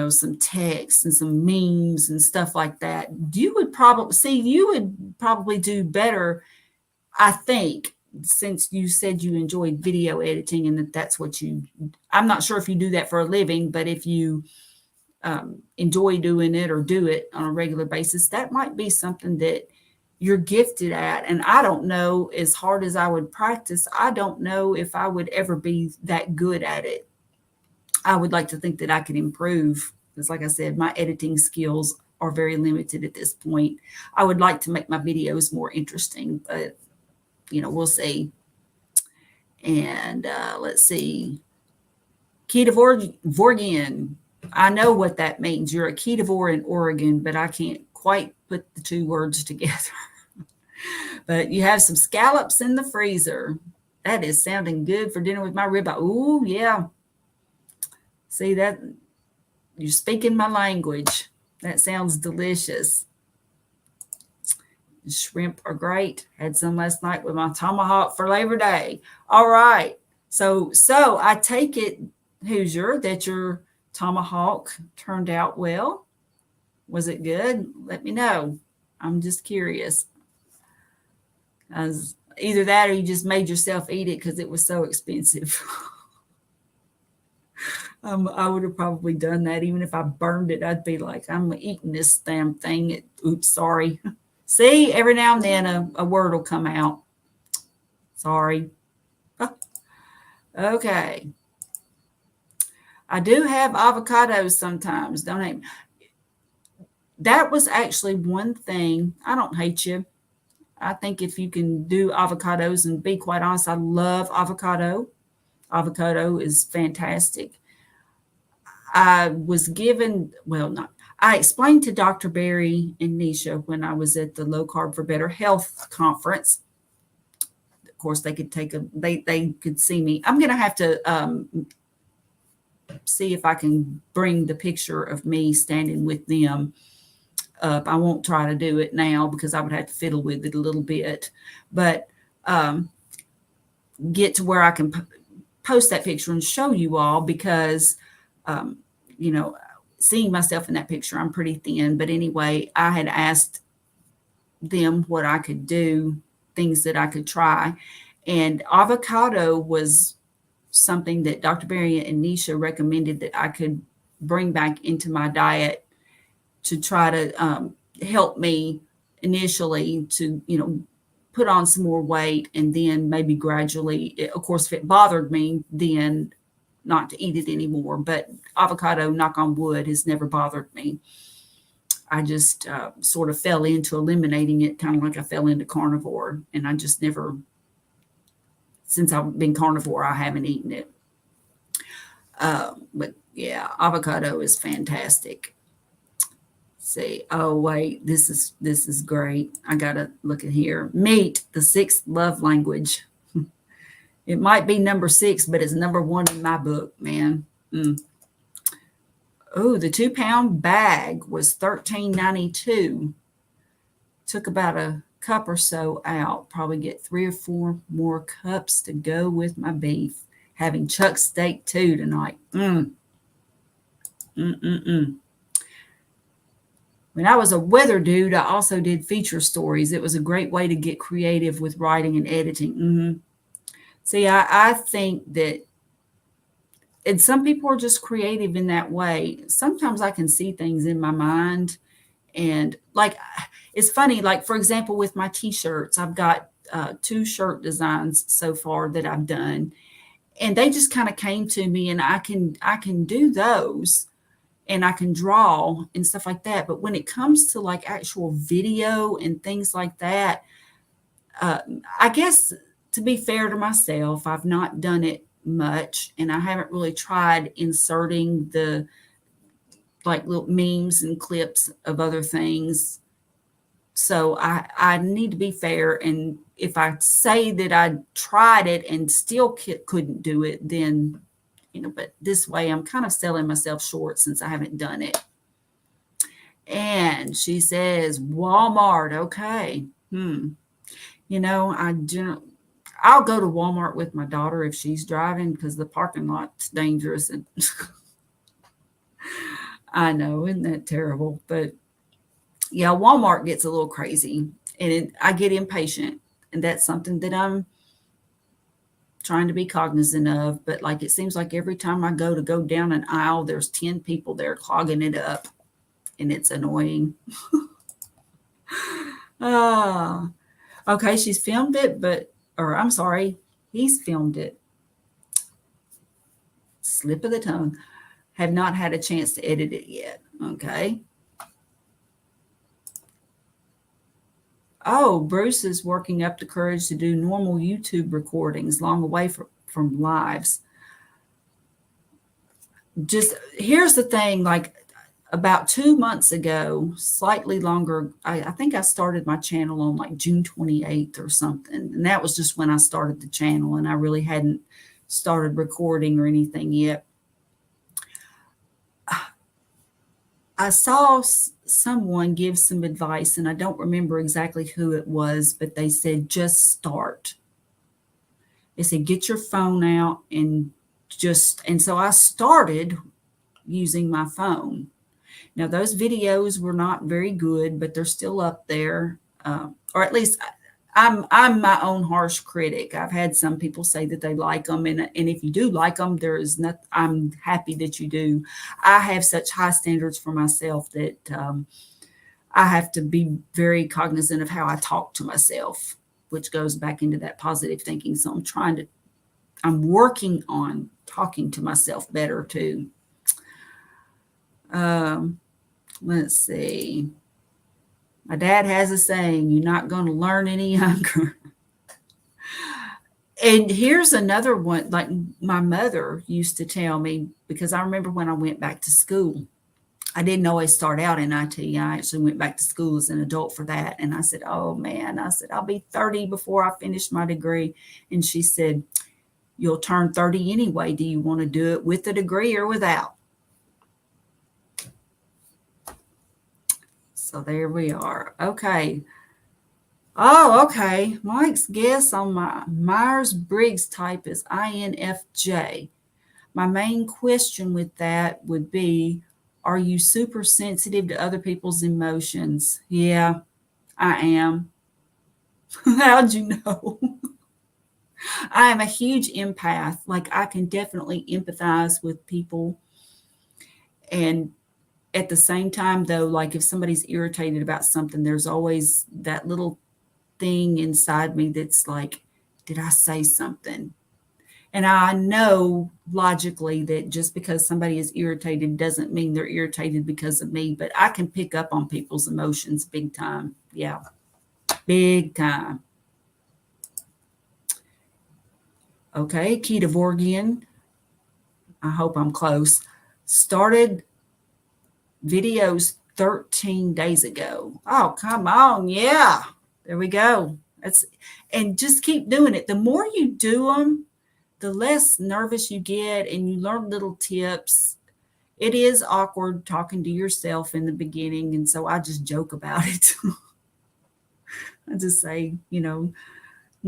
some text and some memes and stuff like that. You would probably do better, I think, since you said you enjoyed video editing and that's what I'm not sure if you do that for a living, but if you enjoy doing it or do it on a regular basis, that might be something that you're gifted at. And I don't know, as hard as I would practice, I don't know if I would ever be that good at it. I would like to think that I could improve, because like I said, my editing skills are very limited at this point. I would like to make my videos more interesting, but we'll see. And let's see. Ketovore. I know what that means. You're a ketovore in Oregon, but I can't quite put the two words together. But you have some scallops in the freezer. That is sounding good for dinner with my ribeye. Ooh, yeah. See that? You're speaking my language. That sounds delicious. Shrimp are great. Had some last night with my tomahawk for Labor Day. All right. So I take it, Hoosier, that your tomahawk turned out well. Was it good? Let me know. I'm just curious. As either that or you just made yourself eat it because it was so expensive. I would have probably done that. Even if I burned it, I'd be like, I'm eating this damn thing. Oops, sorry. See, every now and then a word will come out. Sorry. Okay. I do have avocados sometimes, don't I? That was actually one thing. I don't hate you. I think if you can do avocados, and be quite honest, I love avocado. Avocado is fantastic. I was given, I explained to Dr. Barry and Nisha when I was at the Low Carb for Better Health conference. Of course, they could they could see me. I'm going to have to see if I can bring the picture of me standing with them up. I won't try to do it now because I would have to fiddle with it a little bit, but get to where I can post that picture and show you all, because seeing myself in that picture, I'm pretty thin. But anyway, I had asked them what I could do, things that I could try. And avocado was something that Dr. Barry and Nisha recommended that I could bring back into my diet to try to help me initially to, put on some more weight, and then maybe gradually, of course, if it bothered me, then not to eat it anymore. But avocado, knock on wood, has never bothered me. I just sort of fell into eliminating it, kind of like I fell into carnivore. And I just never, since I've been carnivore, I haven't eaten it. But yeah, avocado is fantastic. See. Oh wait, this is great. I gotta look at here. Meat, the sixth love language. It might be number 6, but it's number 1 in my book, man. Oh, the 2-pound bag was $13.92. Took about a cup or so out. Probably get 3 or 4 more cups to go with my beef. Having chuck steak too tonight. When I was a weather dude, I also did feature stories. It was a great way to get creative with writing and editing. See, I think that, and some people are just creative in that way. Sometimes I can see things in my mind, and like, it's funny, like for example, with my t-shirts, I've got 2 shirt designs so far that I've done, and they just kind of came to me, and I can do those, and I can draw and stuff like that. But when it comes to like actual video and things like that, I guess to be fair to myself, I've not done it much, and I haven't really tried inserting the like little memes and clips of other things. So I need to be fair, and if I say that I tried it and still couldn't do it, then but this way I'm kind of selling myself short since I haven't done it. And she says Walmart. Okay. I'll go to Walmart with my daughter if she's driving, because the parking lot's dangerous. And I know, isn't that terrible? But yeah, Walmart gets a little crazy, and I get impatient, and that's something that I'm trying to be cognizant of. But like, it seems like every time I go down an aisle, there's 10 people there clogging it up, and it's annoying. Okay, she's filmed it, I'm sorry, he's filmed it. Slip of the tongue. Have not had a chance to edit it yet. Okay. Oh, Bruce is working up the courage to do normal YouTube recordings, long away from lives. Just here's the thing, like about 2 months ago, slightly longer, I think I started my channel on like June 28th or something. And that was just when I started the channel, and I really hadn't started recording or anything yet. I saw someone give some advice, and I don't remember exactly who it was, but they said, just start. They said, get your phone out and so I started using my phone. Now, those videos were not very good, but they're still up there, or at least I'm my own harsh critic. I've had some people say that they like them, and if you do like them, there is nothing. I'm happy that you do. I have such high standards for myself that I have to be very cognizant of how I talk to myself, which goes back into that positive thinking. So I'm working on talking to myself better too. Let's see. My dad has a saying, you're not going to learn any younger. And here's another one, like my mother used to tell me, because I remember when I went back to school, I didn't always start out in IT. I actually went back to school as an adult for that. And I said, oh man, I'll be 30 before I finish my degree. And she said, you'll turn 30 anyway. Do you want to do it with a degree or without? So there we are. Okay. Oh, okay. Mike's guess on my Myers-Briggs type is INFJ. My main question with that would be, are you super sensitive to other people's emotions? Yeah, I am. How'd you know? I am a huge empath. Like, I can definitely empathize with people. And at the same time, though, like if somebody's irritated about something, there's always that little thing inside me that's like, did I say something? And I know logically that just because somebody is irritated doesn't mean they're irritated because of me, but I can pick up on people's emotions big time. Yeah, big time. Okay, ketovore again. I hope I'm close. Started videos 13 days ago. Oh, come on. Yeah. There we go. And just keep doing it. The more you do them, the less nervous you get and you learn little tips. It is awkward talking to yourself in the beginning. And so I just joke about it. I just say, I'm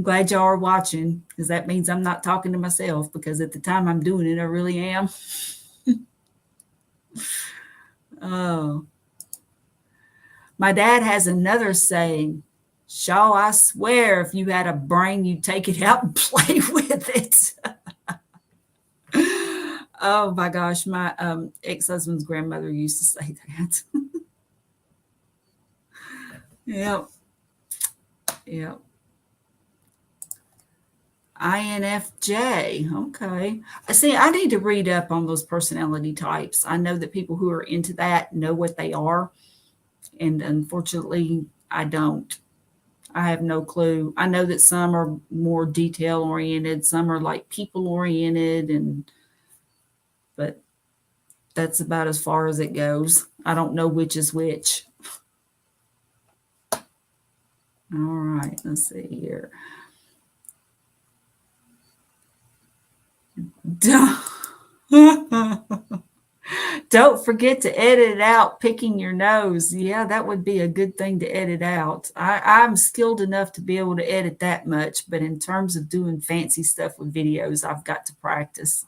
glad y'all are watching because that means I'm not talking to myself because at the time I'm doing it, I really am. Oh, my dad has another saying, Shaw, I swear if you had a brain, you'd take it out and play with it. Oh my gosh, my ex-husband's grandmother used to say that. Yep. Yep. INFJ. Okay. See, I need to read up on those personality types. I know that people who are into that know what they are. And unfortunately, I don't. I have no clue. I know that some are more detail oriented, some are like people oriented, but that's about as far as it goes. I don't know which is which. All right, let's see here. Don't forget to edit out picking your nose. Yeah, that would be a good thing to edit out. I'm skilled enough to be able to edit that much, but in terms of doing fancy stuff with videos, I've got to practice.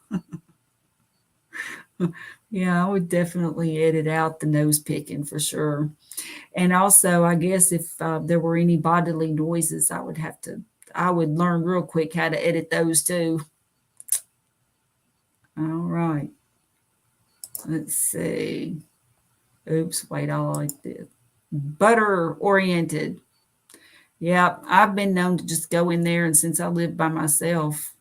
Yeah, I would definitely edit out the nose picking for sure. And also, I guess if there were any bodily noises, I would learn real quick how to edit those too. All right. Let's see. Oops, wait, I like this. Butter oriented. Yeah, I've been known to just go in there, and since I live by myself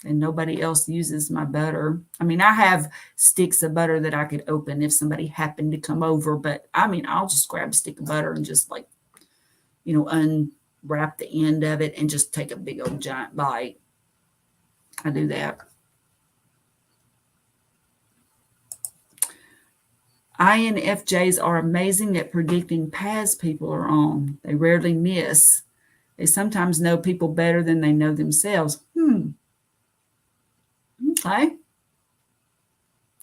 and nobody else uses my butter, I mean, I have sticks of butter that I could open if somebody happened to come over, but I mean, I'll just grab a stick of butter and just unwrap the end of it and just take a big old giant bite. I do that. INFJs are amazing at predicting paths people are on. They rarely miss. They sometimes know people better than they know themselves. Okay.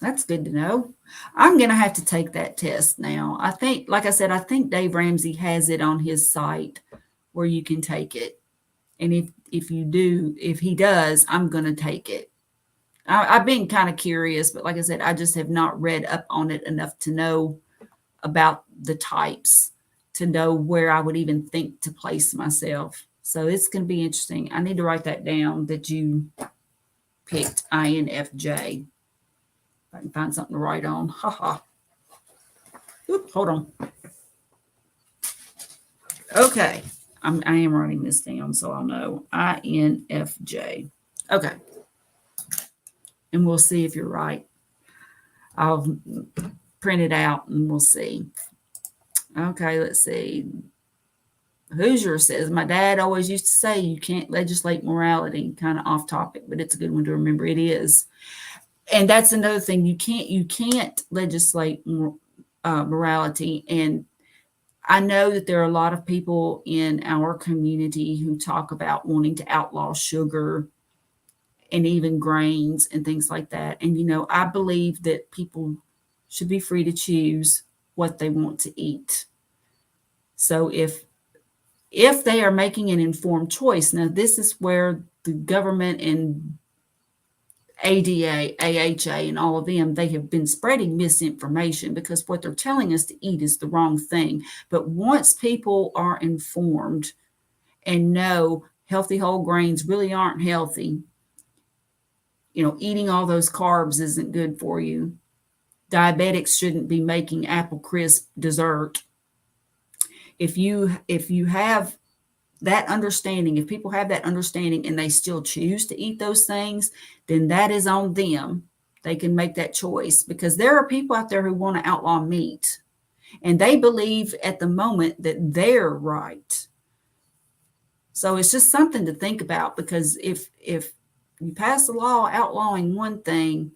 That's good to know. I'm going to have to take that test now. I think, like I said, I think Dave Ramsey has it on his site where you can take it. And if he does, I'm going to take it. I've been kind of curious, but like I said, I just have not read up on it enough to know about the types, to know where I would even think to place myself. So it's going to be interesting. I need to write that down that you picked INFJ. If I can find something to write on. Oop, hold on. Okay. I am writing this down so I'll know. INFJ. Okay. And we'll see if you're right. I'll print it out and we'll see. Okay, let's see. Hoosier says, my dad always used to say you can't legislate morality. Kind of off topic, but it's a good one to remember. It is. And that's another thing. You can't legislate morality. And I know that there are a lot of people in our community who talk about wanting to outlaw sugar and even grains and things like that. And, I believe that people should be free to choose what they want to eat. So if they are making an informed choice, now this is where the government and ADA, AHA, and all of them, they have been spreading misinformation because what they're telling us to eat is the wrong thing. But once people are informed and know healthy whole grains really aren't healthy, eating all those carbs isn't good for you. Diabetics shouldn't be making apple crisp dessert. If you have that understanding, if people have that understanding and they still choose to eat those things, then that is on them. They can make that choice because there are people out there who want to outlaw meat and they believe at the moment that they're right. So it's just something to think about because if you pass a law outlawing one thing,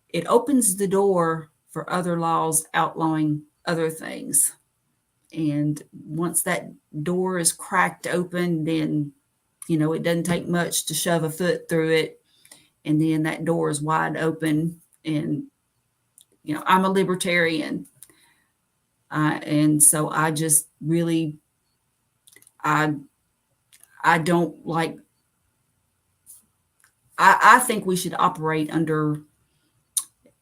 it opens the door for other laws outlawing other things. And once that door is cracked open, then, it doesn't take much to shove a foot through it. And then that door is wide open. And, I'm a libertarian. And so I just really, I don't like, I think we should operate under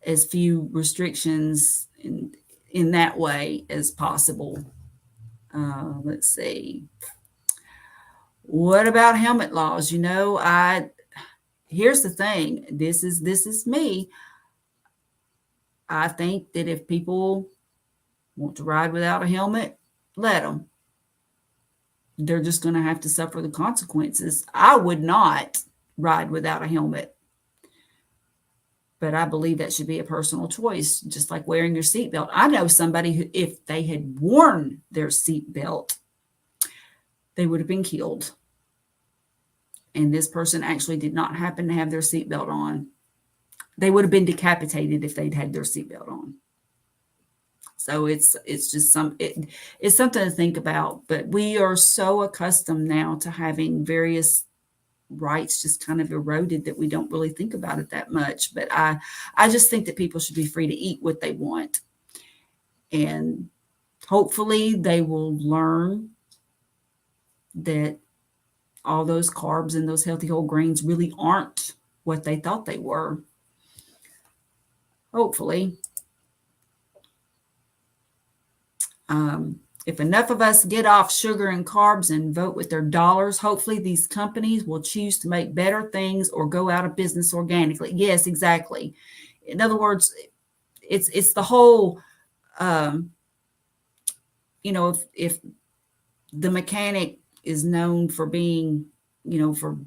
as few restrictions in that way as possible. Let's see. What about helmet laws? Here's the thing. This is me. I think that if people want to ride without a helmet, let them. They're just going to have to suffer the consequences. I would not ride without a helmet. But I believe that should be a personal choice, just like wearing your seatbelt. I know somebody who, if they had worn their seatbelt, they would have been killed. And this person actually did not happen to have their seatbelt on. They would have been decapitated if they'd had their seatbelt on. So it's just it's something to think about. But we are so accustomed now to having various rights just kind of eroded that we don't really think about it that much. But I just think that people should be free to eat what they want. And hopefully they will learn that all those carbs and those healthy whole grains really aren't what they thought they were. Hopefully. If enough of us get off sugar and carbs and vote with their dollars, hopefully these companies will choose to make better things or go out of business organically. Yes, exactly. In other words, it's the whole, if the mechanic is known for being, for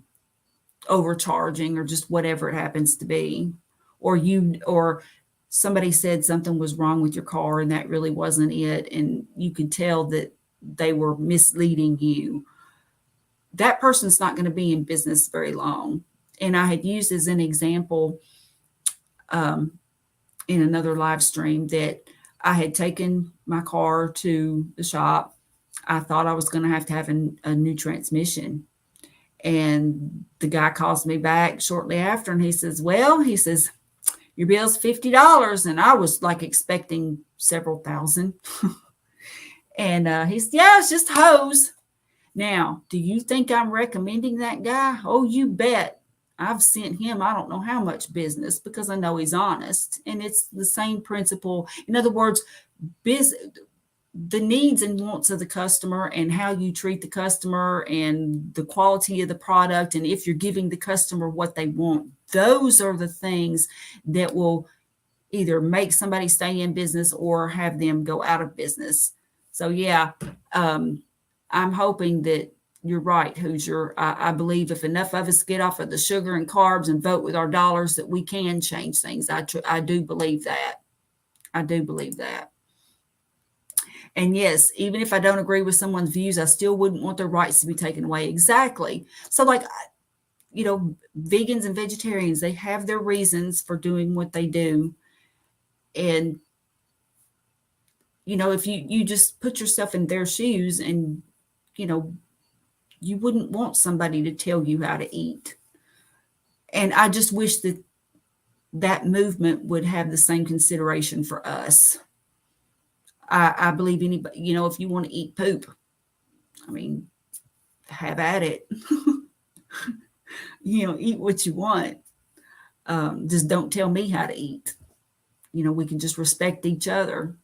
overcharging or just whatever it happens to be, or somebody said something was wrong with your car and that really wasn't it, and you could tell that they were misleading you, that person's not going to be in business very long. And I had used as an example in another live stream that I had taken my car to the shop. I thought I was going to have a new transmission. And the guy calls me back shortly after and he says, your bill's $50. And I was like expecting several thousand. And he said, yeah, it's just hose. Now, do you think I'm recommending that guy? Oh, you bet. I've sent him, I don't know how much business because I know he's honest. And it's the same principle. In other words, the needs and wants of the customer and how you treat the customer and the quality of the product. And if you're giving the customer what they want, those are the things that will either make somebody stay in business or have them go out of business. So yeah, I'm hoping that you're right, Hoosier. I believe if enough of us get off of the sugar and carbs and vote with our dollars, that we can change things. I do believe that. I do believe that. And yes, even if I don't agree with someone's views, I still wouldn't want their rights to be taken away. Exactly. So like, vegans and vegetarians, they have their reasons for doing what they do. And, if you just put yourself in their shoes and, you wouldn't want somebody to tell you how to eat. And I just wish that movement would have the same consideration for us. I believe anybody, if you want to eat poop, have at it. Eat what you want. Just don't tell me how to eat. We can just respect each other.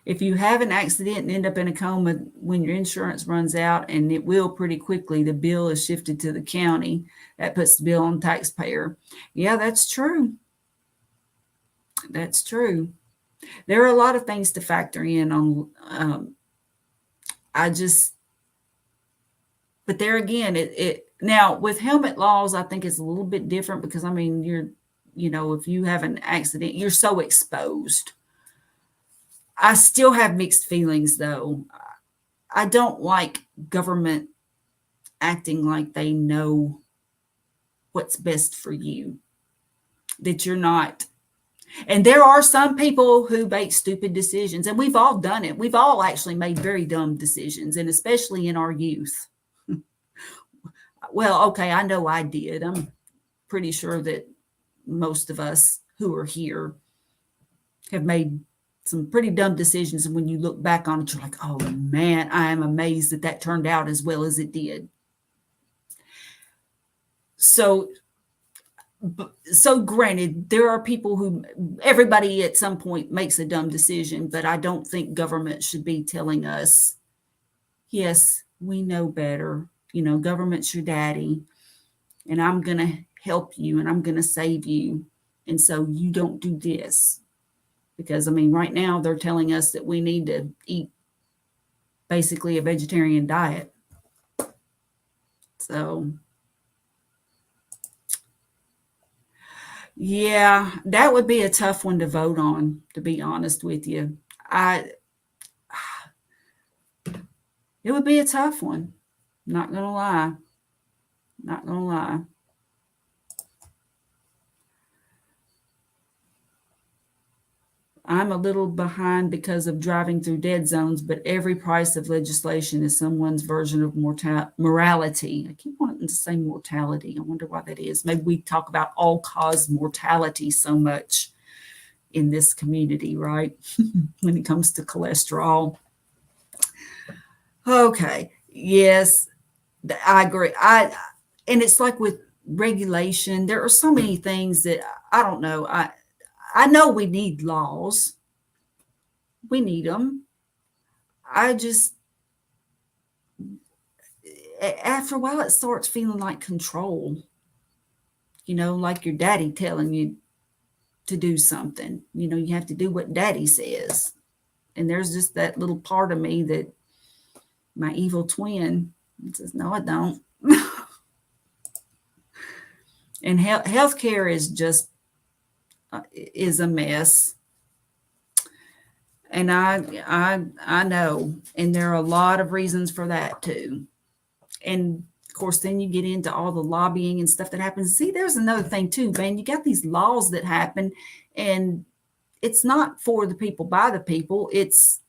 If you have an accident and end up in a coma when your insurance runs out, and it will pretty quickly, the bill is shifted to the county. That puts the bill on the taxpayer. Yeah, that's true. That's true. There are a lot of things to factor in on. But there again, it now with helmet laws, I think it's a little bit different because if you have an accident, you're so exposed. I still have mixed feelings though. I don't like government acting like they know what's best for you, that you're not And there are some people who make stupid decisions, and we've all done it. We've all actually made very dumb decisions, and especially in our youth. Well, okay, I know I did. I'm pretty sure that most of us who are here have made some pretty dumb decisions. And when you look back on it, you're like, oh man, I am amazed that that turned out as well as it did. So granted, there are people who, everybody at some point makes a dumb decision, but I don't think government should be telling us, yes, we know better. You know, government's your daddy, and I'm going to help you and I'm going to save you. And so you don't do this. Because, I mean, right now they're telling us that we need to eat basically a vegetarian diet. So, yeah, that would be a tough one to vote on, to be honest with you. It would be a tough one. Not going to lie. Not going to lie. I'm a little behind because of driving through dead zones, but every price of legislation is someone's version of morality. I keep wanting to say mortality. I wonder why that is. Maybe we talk about all-cause mortality so much in this community, right? When it comes to cholesterol. Okay. Yes, I agree. And it's like with regulation, there are so many things that I don't know. I know we need laws. We need them. I just, after a while, it starts feeling like control. You know, like your daddy telling you to do something. You know, you have to do what daddy says. And there's just that little part of me that my evil twin says, no, I don't. And healthcare is just, is a mess. And I know, and there are a lot of reasons for that too. And of course, then you get into all the lobbying and stuff that happens. See, there's another thing too, man. You got these laws that happen, and it's not for the people, by the people. It's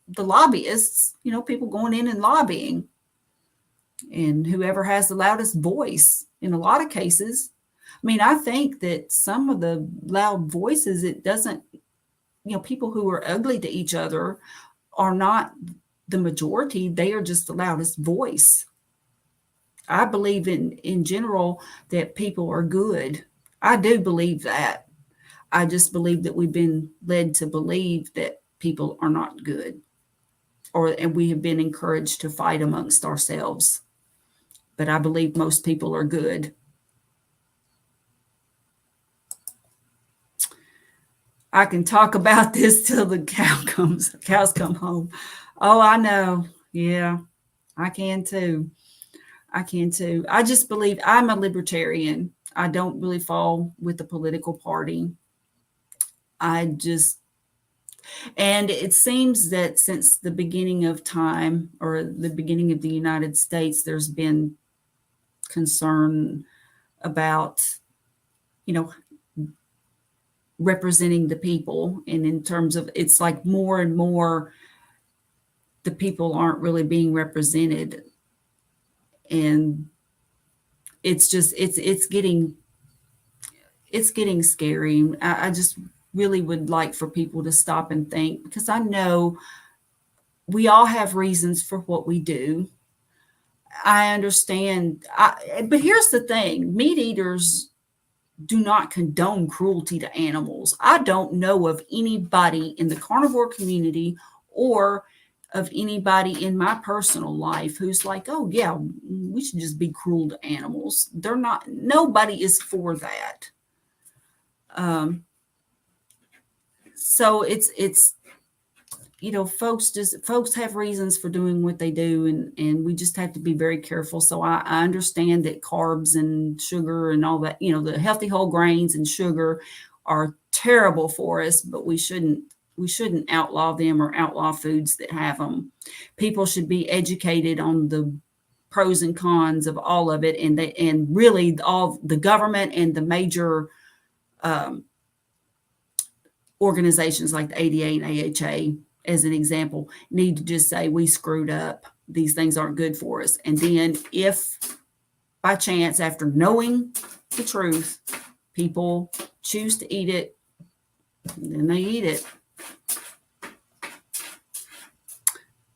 the lobbyists, you know, people going in and lobbying, and whoever has the loudest voice in a lot of cases. I mean, I think that some of the loud voices, it doesn't, you know, people who are ugly to each other are not the majority. They are just the loudest voice. I believe in general that people are good. I do believe that. I just believe that we've been led to believe that people are not good, and we have been encouraged to fight amongst ourselves. But I believe most people are good. I can talk about this till the cows come home. Oh, I know. Yeah, I can too. I can too. I just believe I'm a libertarian. I don't really fall with the political party. And it seems that since the beginning of time, or the beginning of the United States, there's been concern about, you know, representing the people. And in terms of, it's like more and more the people aren't really being represented. And it's just, it's getting scary. I just really would like for people to stop and think, because I know we all have reasons for what we do. I understand. But here's the thing, meat eaters do not condone cruelty to animals. I don't know of anybody in the carnivore community or of anybody in my personal life who's like, oh yeah, we should just be cruel to animals. They're not, nobody is for that. So it's, you know, folks have reasons for doing what they do, and we just have to be very careful. So I understand that carbs and sugar and all that, you know, the healthy whole grains and sugar are terrible for us, but we shouldn't outlaw them or outlaw foods that have them. People should be educated on the pros and cons of all of it, and really all the government and the major organizations like the ADA and AHA, as an example, need to just say, we screwed up. These things aren't good for us. And then if by chance, after knowing the truth, people choose to eat it, then they eat it.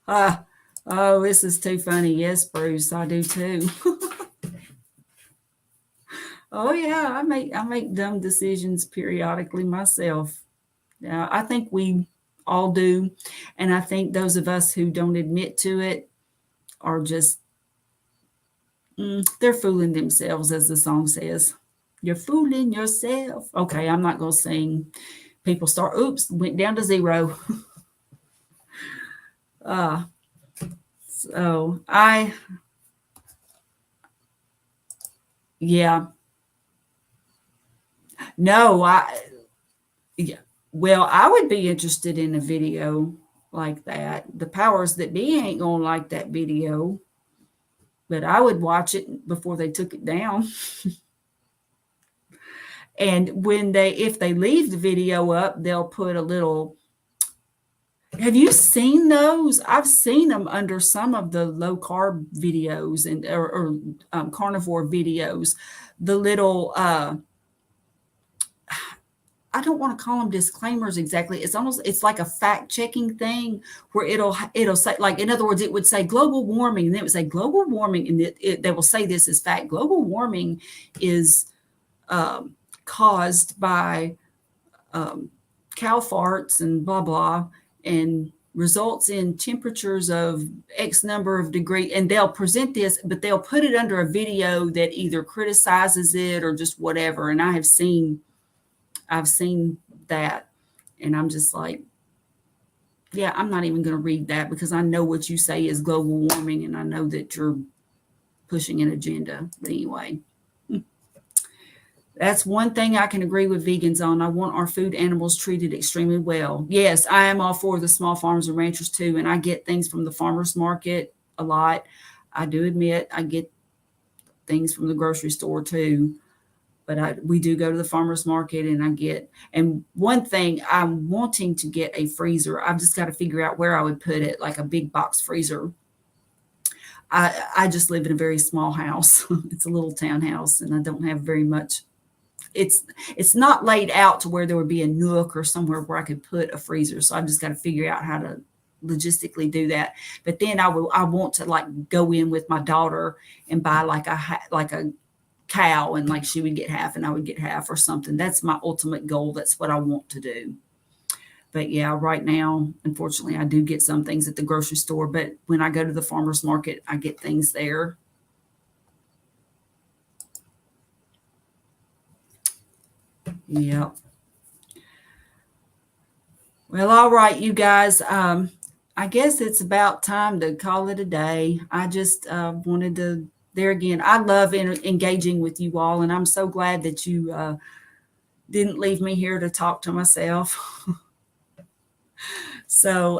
Oh, this is too funny. Yes, Bruce, I do too. Oh yeah, I make dumb decisions periodically myself. Yeah, I think we all do, and I think those of us who don't admit to it are just they're fooling themselves, as the song says. You're fooling yourself. Okay, I'm not going to sing. People start, oops, went down to 0. So yeah. No, yeah. Well, I would be interested in a video like that. The powers that be ain't going to like that video, but I would watch it before they took it down. And if they leave the video up, they'll put a little. Have you seen those? I've seen them under some of the low carb videos or carnivore videos. The little, I don't want to call them disclaimers exactly. It's like a fact checking thing where it'll say, like, in other words, it would say global warming, and then it would say global warming, and they will say this as fact. Global warming is caused by cow farts and blah blah, and results in temperatures of X number of degrees. And they'll present this, but they'll put it under a video that either criticizes it or just whatever. And I've seen that, and I'm just like, yeah, I'm not even going to read that, because I know what you say is global warming, and I know that you're pushing an agenda. But anyway, that's one thing I can agree with vegans on. I want our food animals treated extremely well. Yes, I am all for the small farmers and ranchers too, and I get things from the farmers market a lot. I do admit I get things from the grocery store too, but we do go to the farmers market, and one thing, I'm wanting to get a freezer. I've just got to figure out where I would put it, like a big box freezer. I just live in a very small house. It's a little townhouse, and I don't have very much. It's not laid out to where there would be a nook or somewhere where I could put a freezer. So I've just got to figure out how to logistically do that. But then I want to, like, go in with my daughter and buy like a cow, and like she would get half and I would get half or something. That's my ultimate goal. That's what I want to do. But yeah, right now, unfortunately, I do get some things at the grocery store, but when I go to the farmer's market, I get things there. Yeah. Well, all right, you guys. I guess it's about time to call it a day. I just wanted to, there again, I love engaging with you all, and I'm so glad that you didn't leave me here to talk to myself. So,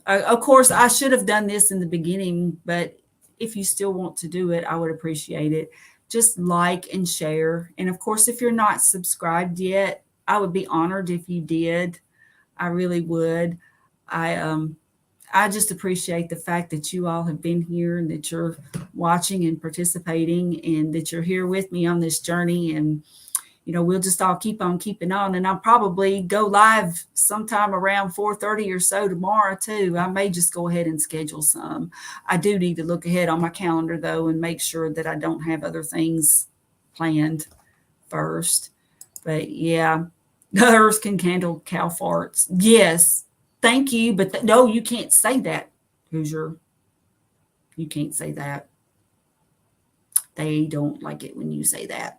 of course, I should have done this in the beginning, but if you still want to do it, I would appreciate it. Just like and share. And of course, if you're not subscribed yet, I would be honored if you did. I really would. I just appreciate the fact that you all have been here, and that you're watching and participating, and that you're here with me on this journey. And, we'll just all keep on keeping on. And I'll probably go live sometime around 4:30 or so tomorrow too. I may just go ahead and schedule some. I do need to look ahead on my calendar though, and make sure that I don't have other things planned first. But yeah, the earth can handle cow farts. Yes. Thank you. But no, you can't say that, Hoosier. You can't say that. They don't like it when you say that.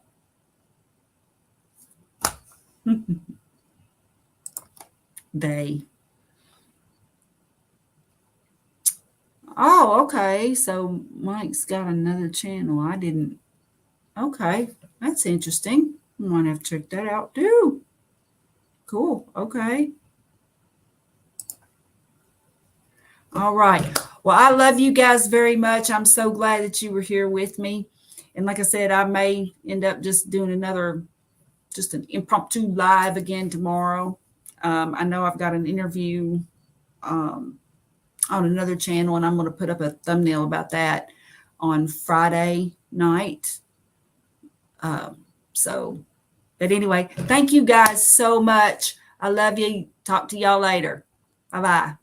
They. Oh, okay. So Mike's got another channel. I didn't. Okay. That's interesting. I might have to check that out too. Cool. Okay. All right. Well, I love you guys very much. I'm so glad that you were here with me. And like I said, I may end up just doing just an impromptu live again tomorrow. I know I've got an interview on another channel, and I'm going to put up a thumbnail about that on Friday night. But anyway, thank you guys so much. I love you. Talk to y'all later. Bye-bye.